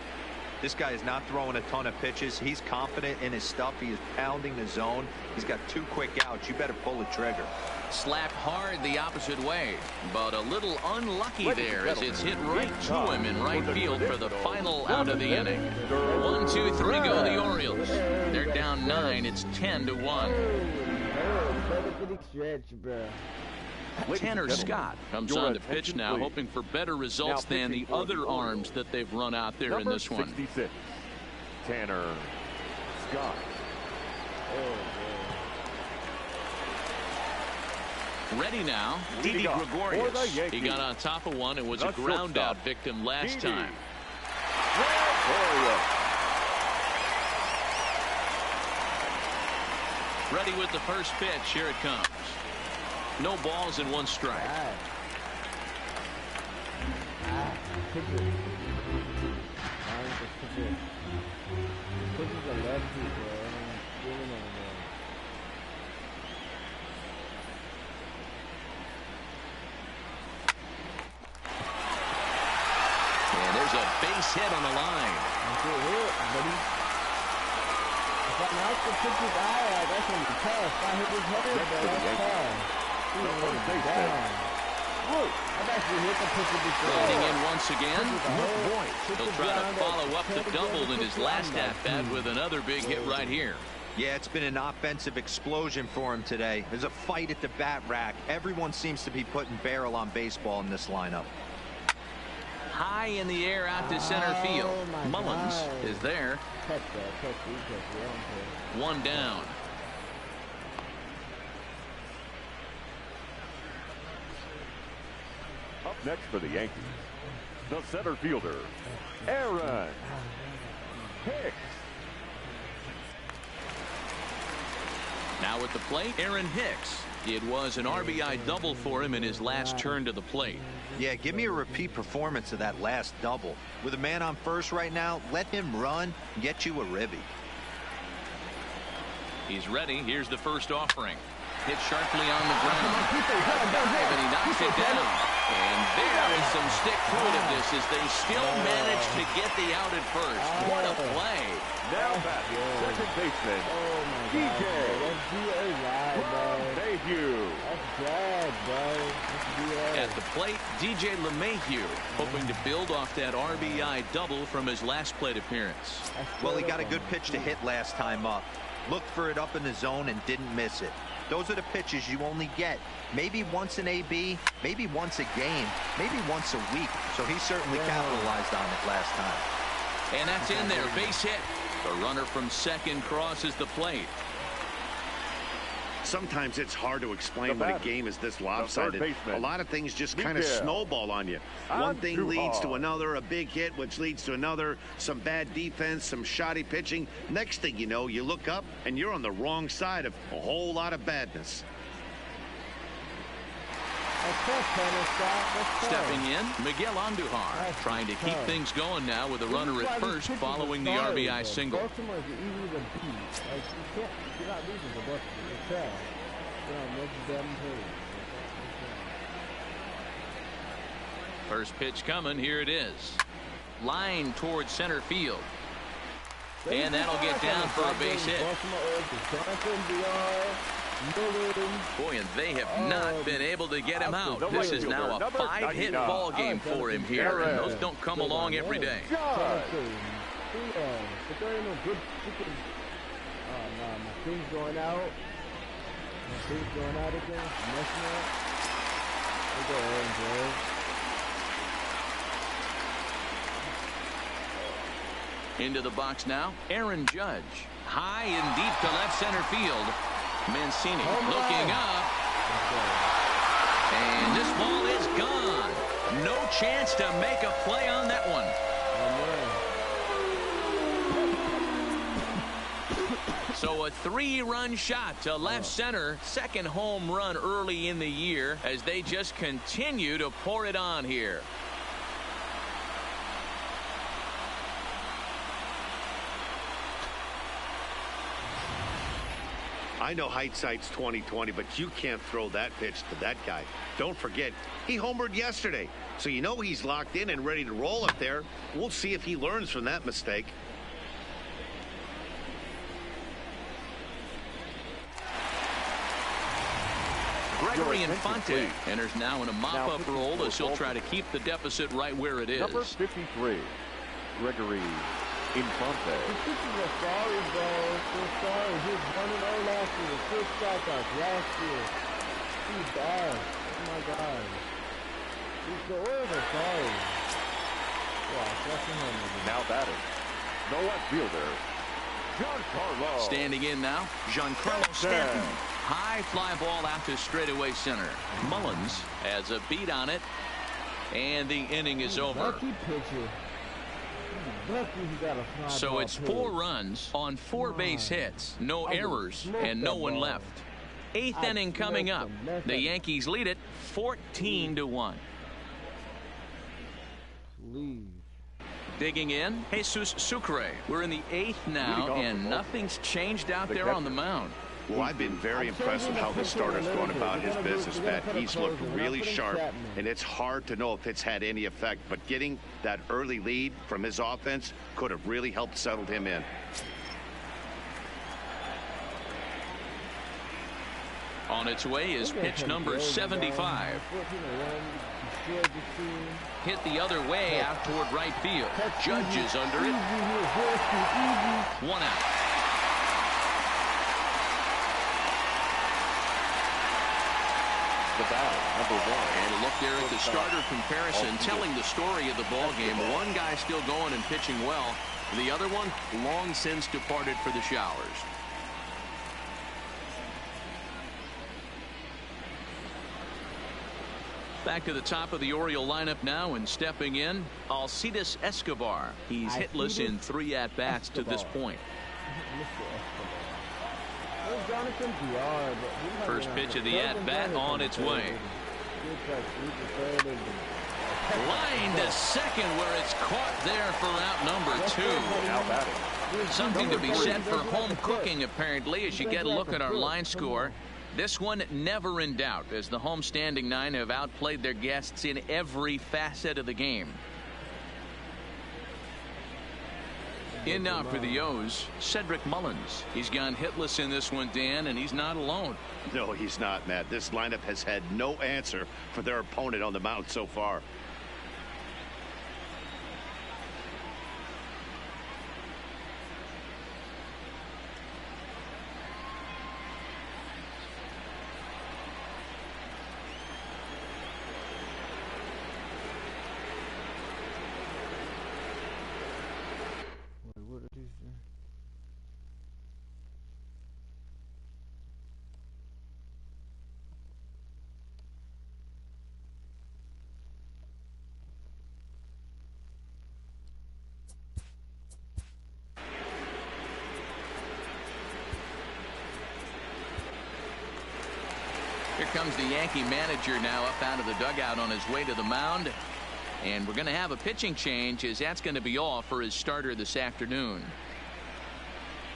This guy is not throwing a ton of pitches. He's confident in his stuff. He is pounding the zone. He's got 2 quick outs. You better pull the trigger. Slapped hard the opposite way, but a little unlucky there as it's hit right to him in right field for the final out of the inning. 1, 2, 3 go the Orioles. They're down 9. It's 10-1. Tanner Scott comes on to pitch now, hoping for better results than the other arms that they've run out there in this one. 66, Tanner Scott. Ready now, Didi Gregorius. He got on top of one and was a ground out victim last time. Ready with the first pitch. Here it comes. No balls and 1 strike. And there's a base hit on the line. Loading in once again. He'll try to follow up the double in his last at-bat with another big hit right here. Yeah, it's been an offensive explosion for him today. There's a fight at the bat rack. Everyone seems to be putting barrel on baseball in this lineup. High in the air out to center field. Mullins is there. 1 down. Up next for the Yankees, the center fielder, Aaron Hicks. Now at the plate, Aaron Hicks. It was an RBI double for him in his last turn to the plate. Yeah, give me a repeat performance of that last double. With a man on first right now, let him run and get you a ribby. He's ready. Here's the first offering. Hit sharply on the ground. And he knocks it down. And there is some stick to it of this as they still manage to get the out at first. What a play. Now back, second baseman, DJ LeMahieu. At the plate, DJ LeMahieu hoping to build off that RBI double from his last plate appearance. Well, he got a good pitch to hit last time up. Looked for it up in the zone and didn't miss it. Those are the pitches you only get maybe once an AB, maybe once a game, maybe once a week. So he certainly capitalized on it last time. And that's in there. Base hit. The runner from second crosses the plate. Sometimes it's hard to explain when a game is this lopsided. A lot of things just kind of snowball on you. One thing leads to another, a big hit, which leads to another, some bad defense, some shoddy pitching. Next thing you know, you look up and you're on the wrong side of a whole lot of badness. Stepping in, Miguel Andujar trying to keep things going now with a runner at first following the RBI single. Baltimore's easy to beat. Like, you're not losing to Baltimore. You're trash. You're on next damn page. First pitch coming. Here it is. Line towards center field. And that'll get down for a base hit. Boy, and they have not been able to get him out. This is now a 5-hit ball game for him here, and those don't come along every day. My thing's going out. My thing's going out again. Messing up. We go Aaron Judge. Into the box now, Aaron Judge. High and deep to left center field. Mancini looking up. And this ball is gone. No chance to make a play on that one. So a 3-run shot to left center. Second home run early in the year as they just continue to pour it on here. I know hindsight's 20/20, but you can't throw that pitch to that guy. Don't forget, he homered yesterday. So you know he's locked in and ready to roll up there. We'll see if he learns from that mistake. Gregory Infante enters now in a mop-up role as he'll try to keep the deficit right where it is. Number 53, Gregory Infante. This is a sorry, bro. So sorry. He was 1-0 last year. 6 strikeouts last year. He's bad. Oh my God. The Orioles are sorry. Wow, that's him. Now batting, the left fielder, Giancarlo. Standing in now, Giancarlo Stanton. High fly ball out to straightaway center. Mullins has a beat on it, and the inning is over. Lucky pitcher. So it's 4 runs on 4 base hits, no errors, and no one left. 8th inning coming up. The Yankees lead it 14-1. Digging in, Jesus Sucre. We're in the 8th now, and nothing's changed out there on the mound. Well, I've been very impressed with how this starter's going about his business, Matt. He's looked really sharp, and it's hard to know if it's had any effect. But getting that early lead from his offense could have really helped settle him in. On its way is pitch number 75. Hit the other way out toward right field. Judge is under it. 1 out. The batter, number 1. And a look there at the starter comparison, telling the story of the ball game. One guy still going and pitching well. The other one long since departed for the showers. Back to the top of the Oriole lineup now, and stepping in, Alcides Escobar. He's hitless in 3 at-bats to this point. First pitch of the at-bat on its way. Line to second, where it's caught there for out number 2. Something to be said for home cooking, apparently, as you get a look at our line score. This one never in doubt, as the home standing 9 have outplayed their guests in every facet of the game. In now for the O's, Cedric Mullins. He's gone hitless in this one, Dan, and he's not alone. No, he's not, Matt. This lineup has had no answer for their opponent on the mound so far. Here comes the Yankee manager now up out of the dugout on his way to the mound. And we're going to have a pitching change, as that's going to be all for his starter this afternoon.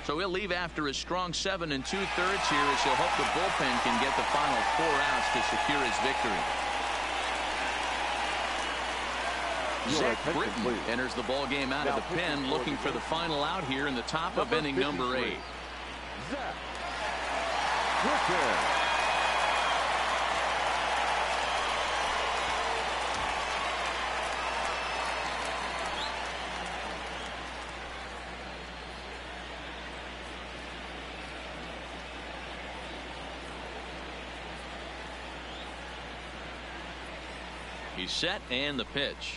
So he'll leave after a strong 7 2/3 here, as he'll hope the bullpen can get the final 4 outs to secure his victory. Zach Britton enters the ball game out of the pen, looking for the final out here in the top of inning number 8. Zach Britton. He's set, and the pitch.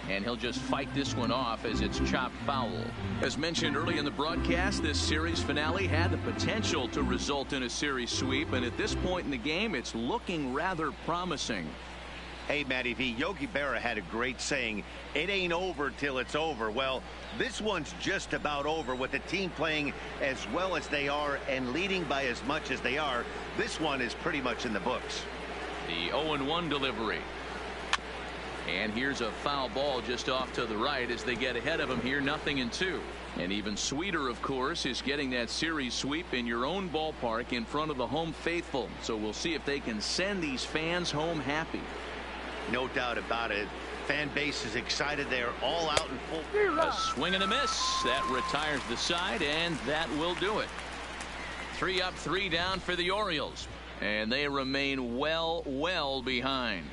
And he'll just fight this one off as it's chopped foul. As mentioned early in the broadcast, this series finale had the potential to result in a series sweep, and at this point in the game, it's looking rather promising. Hey, Matty V, Yogi Berra had a great saying, it ain't over till it's over. Well, this one's just about over with the team playing as well as they are and leading by as much as they are. This one is pretty much in the books. The 0-1 delivery. And here's a foul ball just off to the right as they get ahead of him here, 0-2. And even sweeter, of course, is getting that series sweep in your own ballpark in front of the home faithful. So we'll see if they can send these fans home happy. No doubt about it. Fan base is excited. They are all out in full. A swing and a miss. That retires the side, and that will do it. 3 up, 3 down for the Orioles. And they remain well behind.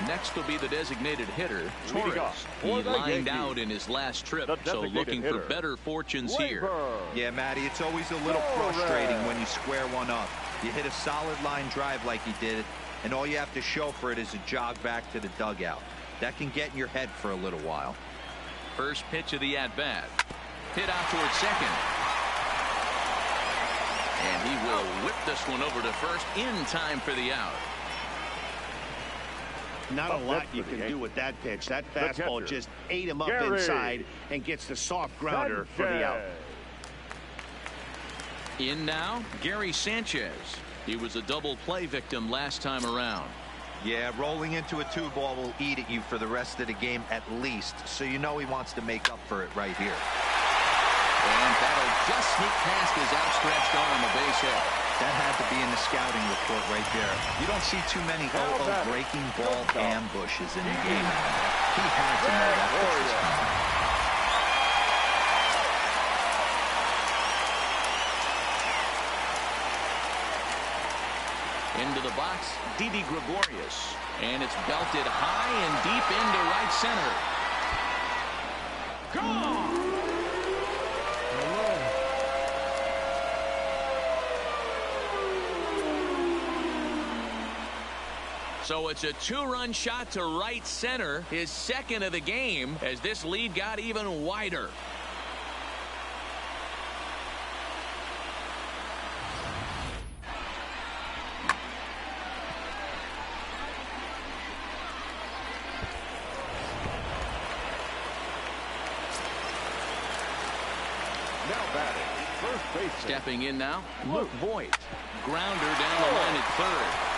Next will be the designated hitter, Torres. He lined out in his last trip, so looking for better fortunes here. Yeah, Matty, it's always a little frustrating when you square one up. You hit a solid line drive like he did, and all you have to show for it is a jog back to the dugout. That can get in your head for a little while. First pitch of the at-bat. Hit out towards second. And he will whip this one over to first in time for the out. Not a lot you can do with that pitch. That fastball just ate him up inside and gets the soft grounder for the out. In now, Gary Sanchez. He was a double play victim last time around. Yeah, rolling into a 2-ball will eat at you for the rest of the game at least, so you know he wants to make up for it right here. And that'll just sneak past his outstretched arm, a base hit. That had to be in the scouting report right there. You don't see too many breaking ball ambushes in the game. He had to know that pitch was coming. Into the box, Didi Gregorius. And it's belted high and deep into right center. Gone! So it's a 2-run shot to right center, his second of the game, as this lead got even wider. Now batting, first base. Stepping in now, Luke Voigt. Grounder down the line at third.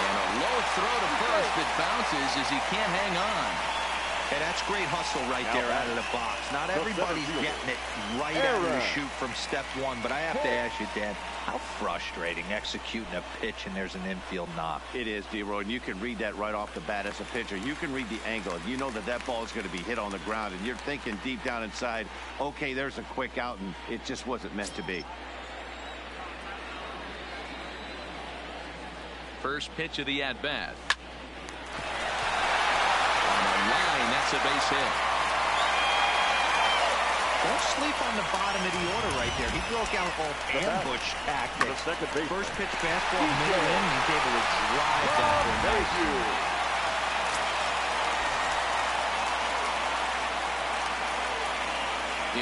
And a low throw to first that bounces as he can't hang on. Hey, that's great hustle right there out of the box. Not everybody's getting it right out of the chute from step one, but I have to ask you, Dan, how frustrating executing a pitch and there's an infield knock. It is, D-Roy, and you can read that right off the bat as a pitcher. You can read the angle. You know that that ball is going to be hit on the ground, and you're thinking deep down inside, okay, there's a quick out, and it just wasn't meant to be. First pitch of the at-bat. On the line, that's a base hit. Don't sleep on the bottom of the order right there. He broke out all ambush tactics. First pitch fastball, middle inning, he's able to drive that one. Thank you.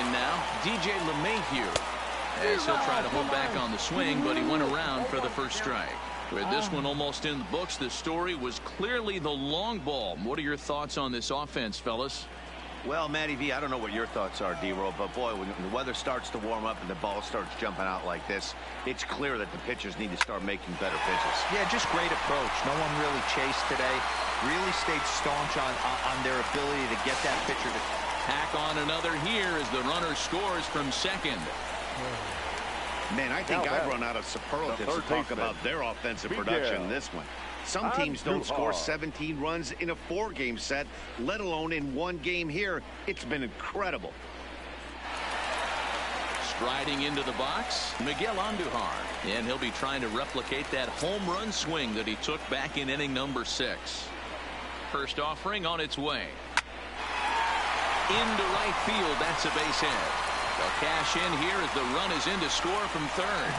In now, DJ LeMahieu. As he'll try to hold back on the swing, but he went around for the first strike. With this one almost in the books, the story was clearly the long ball. What are your thoughts on this offense, fellas? Well, Matty V, I don't know what your thoughts are, D-Roll, but boy, when the weather starts to warm up and the ball starts jumping out like this, it's clear that the pitchers need to start making better pitches. Yeah, just great approach. No one really chased today. Really stayed staunch on their ability to get that pitcher to Tack on another here as the runner scores from second. Man, I think I've run out of superlatives to talk about their offensive production in this one. Some teams don't score 17 runs in a 4-game set, let alone in one game here. It's been incredible. Striding into the box, Miguel Andujar. And he'll be trying to replicate that home run swing that he took back in inning number 6. First offering on its way. Into right field, that's a base hit. They'll cash in here as the run is in to score from third.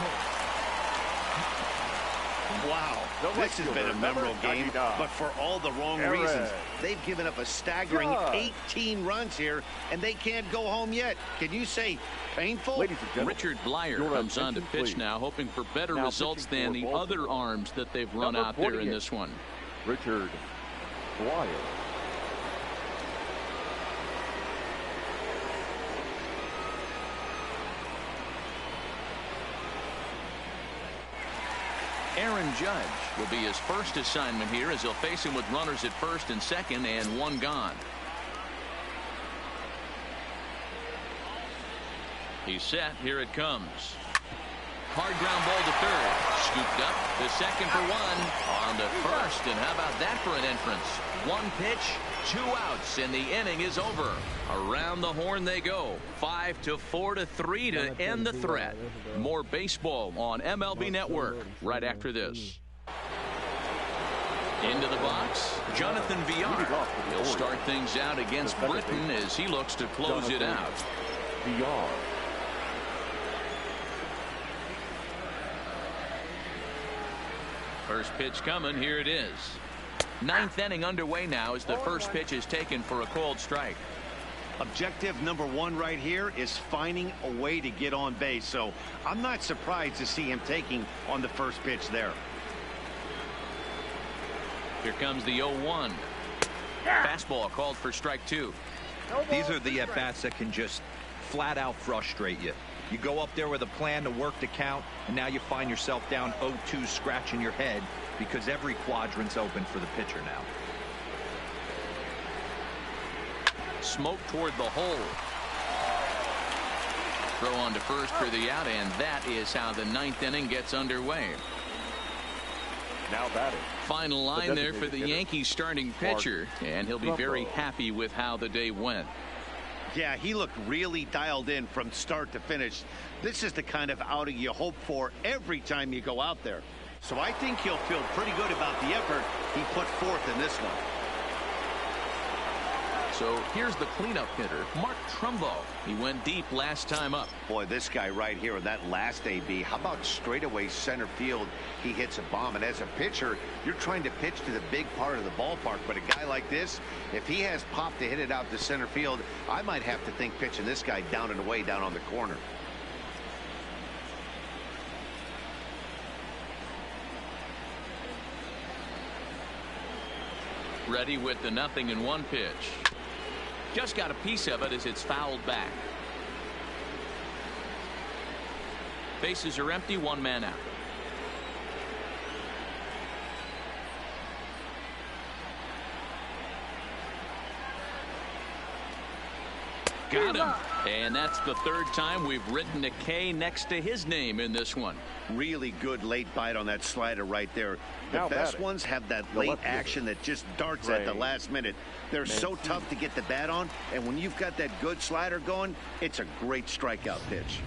Wow, this has been a memorable game, but for all the wrong reasons. They've given up a staggering 18 runs here, and they can't go home yet. Can you say painful? Richard Blyer comes on to pitch now, hoping for better results than the other arms that they've run out there in this one. Richard Blyer. Aaron Judge will be his first assignment here as he'll face him with runners at first and second and one gone. He's set. Here it comes. Hard ground ball to third. Scooped up to second for one. On to first. And how about that for an entrance? One pitch, 2 outs, and the inning is over. Around the horn they go. 5-4-3 to end the threat. More baseball on MLB Network right after this. Into the box, Jonathan Villar. He'll start things out against Britton as he looks to close it out. Villar. First pitch coming. Here it is. 9th inning underway now as the first pitch is taken for a called strike. Objective number 1 right here is finding a way to get on base. So I'm not surprised to see him taking on the first pitch there. Here comes the 0-1. Fastball called for strike 2. These are the at-bats that can just flat out frustrate you. You go up there with a plan to work the count, and now you find yourself down 0-2 scratching your head because every quadrant's open for the pitcher now. Smoke toward the hole. Throw on to first for the out, and that is how the 9th inning gets underway. Now batting. Final line there for the Yankees starting pitcher, and he'll be very happy with how the day went. Yeah, he looked really dialed in from start to finish. This is the kind of outing you hope for every time you go out there. So I think he'll feel pretty good about the effort he put forth in this one. So here's the cleanup hitter, Mark Trumbo. He went deep last time up. Boy, this guy right here in that last AB, how about straightaway center field? He hits a bomb, and as a pitcher, you're trying to pitch to the big part of the ballpark. But a guy like this, if he has pop to hit it out to center field, I might have to think pitching this guy down and away down on the corner. Ready with the 0-1 pitch. Just got a piece of it as it's fouled back. Bases are empty, 1 man out. Got him. And that's the 3rd time we've written a K next to his name in this one. Really good late bite on that slider right there. The best ones have that late action that just darts at the last minute. They're so tough to get the bat on, and when you've got that good slider going, it's a great strikeout pitch.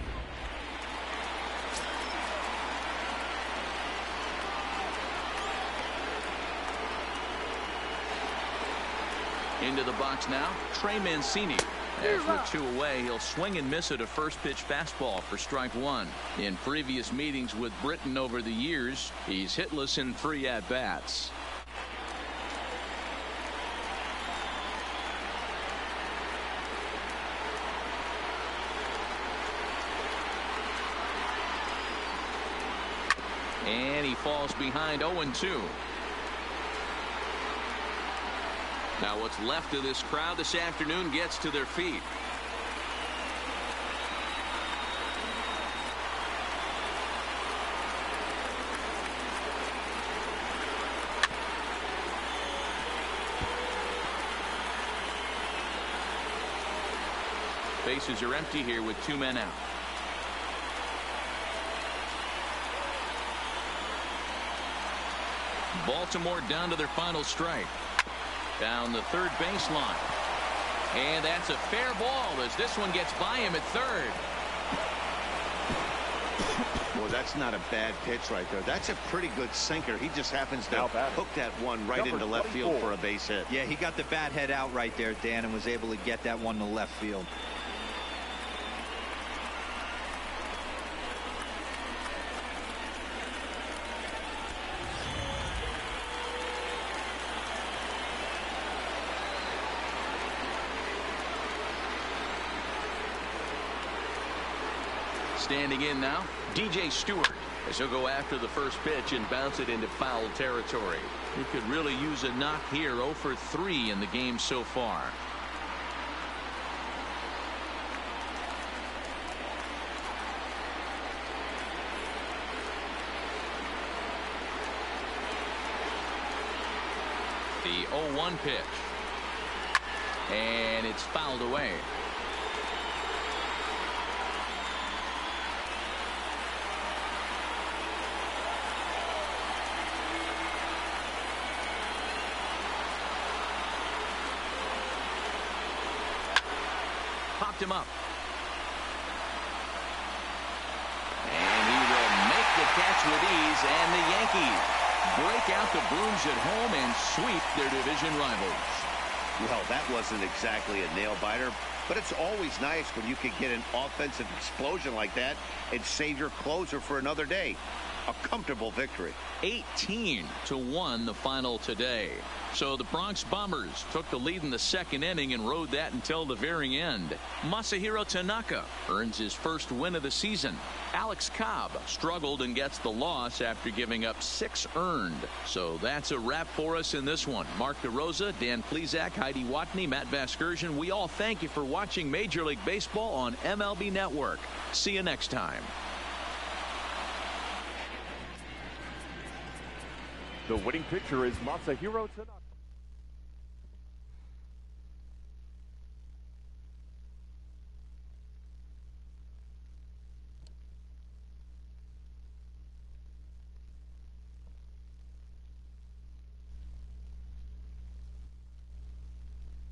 Into the box now, Trey Mancini. As with 2 away, he'll swing and miss at a first pitch fastball for strike 1. In previous meetings with Britton over the years, he's hitless in 3 at-bats. And he falls behind 0-2. Now what's left of this crowd this afternoon gets to their feet. Bases are empty here with 2 men out. Baltimore down to their final strike. Down the third baseline. And that's a fair ball as this one gets by him at third. Well, that's not a bad pitch right there. That's a pretty good sinker. He just happens to hook that one right into left field for a base hit. Yeah, he got the bat head out right there, Dan, and was able to get that one to left field. Standing in now, DJ Stewart, as he'll go after the first pitch and bounce it into foul territory. He could really use a knock here. 0 for 3 in the game so far. The 0-1 pitch. And it's fouled away. Popped him up. And he will make the catch with ease, and the Yankees break out the brooms at home and sweep their division rivals. Well, that wasn't exactly a nail-biter, but it's always nice when you can get an offensive explosion like that and save your closer for another day. A comfortable victory. 18-1 the final today. So the Bronx Bombers took the lead in the second inning and rode that until the very end. Masahiro Tanaka earns his first win of the season. Alex Cobb struggled and gets the loss after giving up 6 earned. So that's a wrap for us in this one. Mark DeRosa, Dan Plesac, Heidi Watney, Matt Vasgersian. We all thank you for watching Major League Baseball on MLB Network. See you next time. The winning pitcher is Masahiro Tanaka.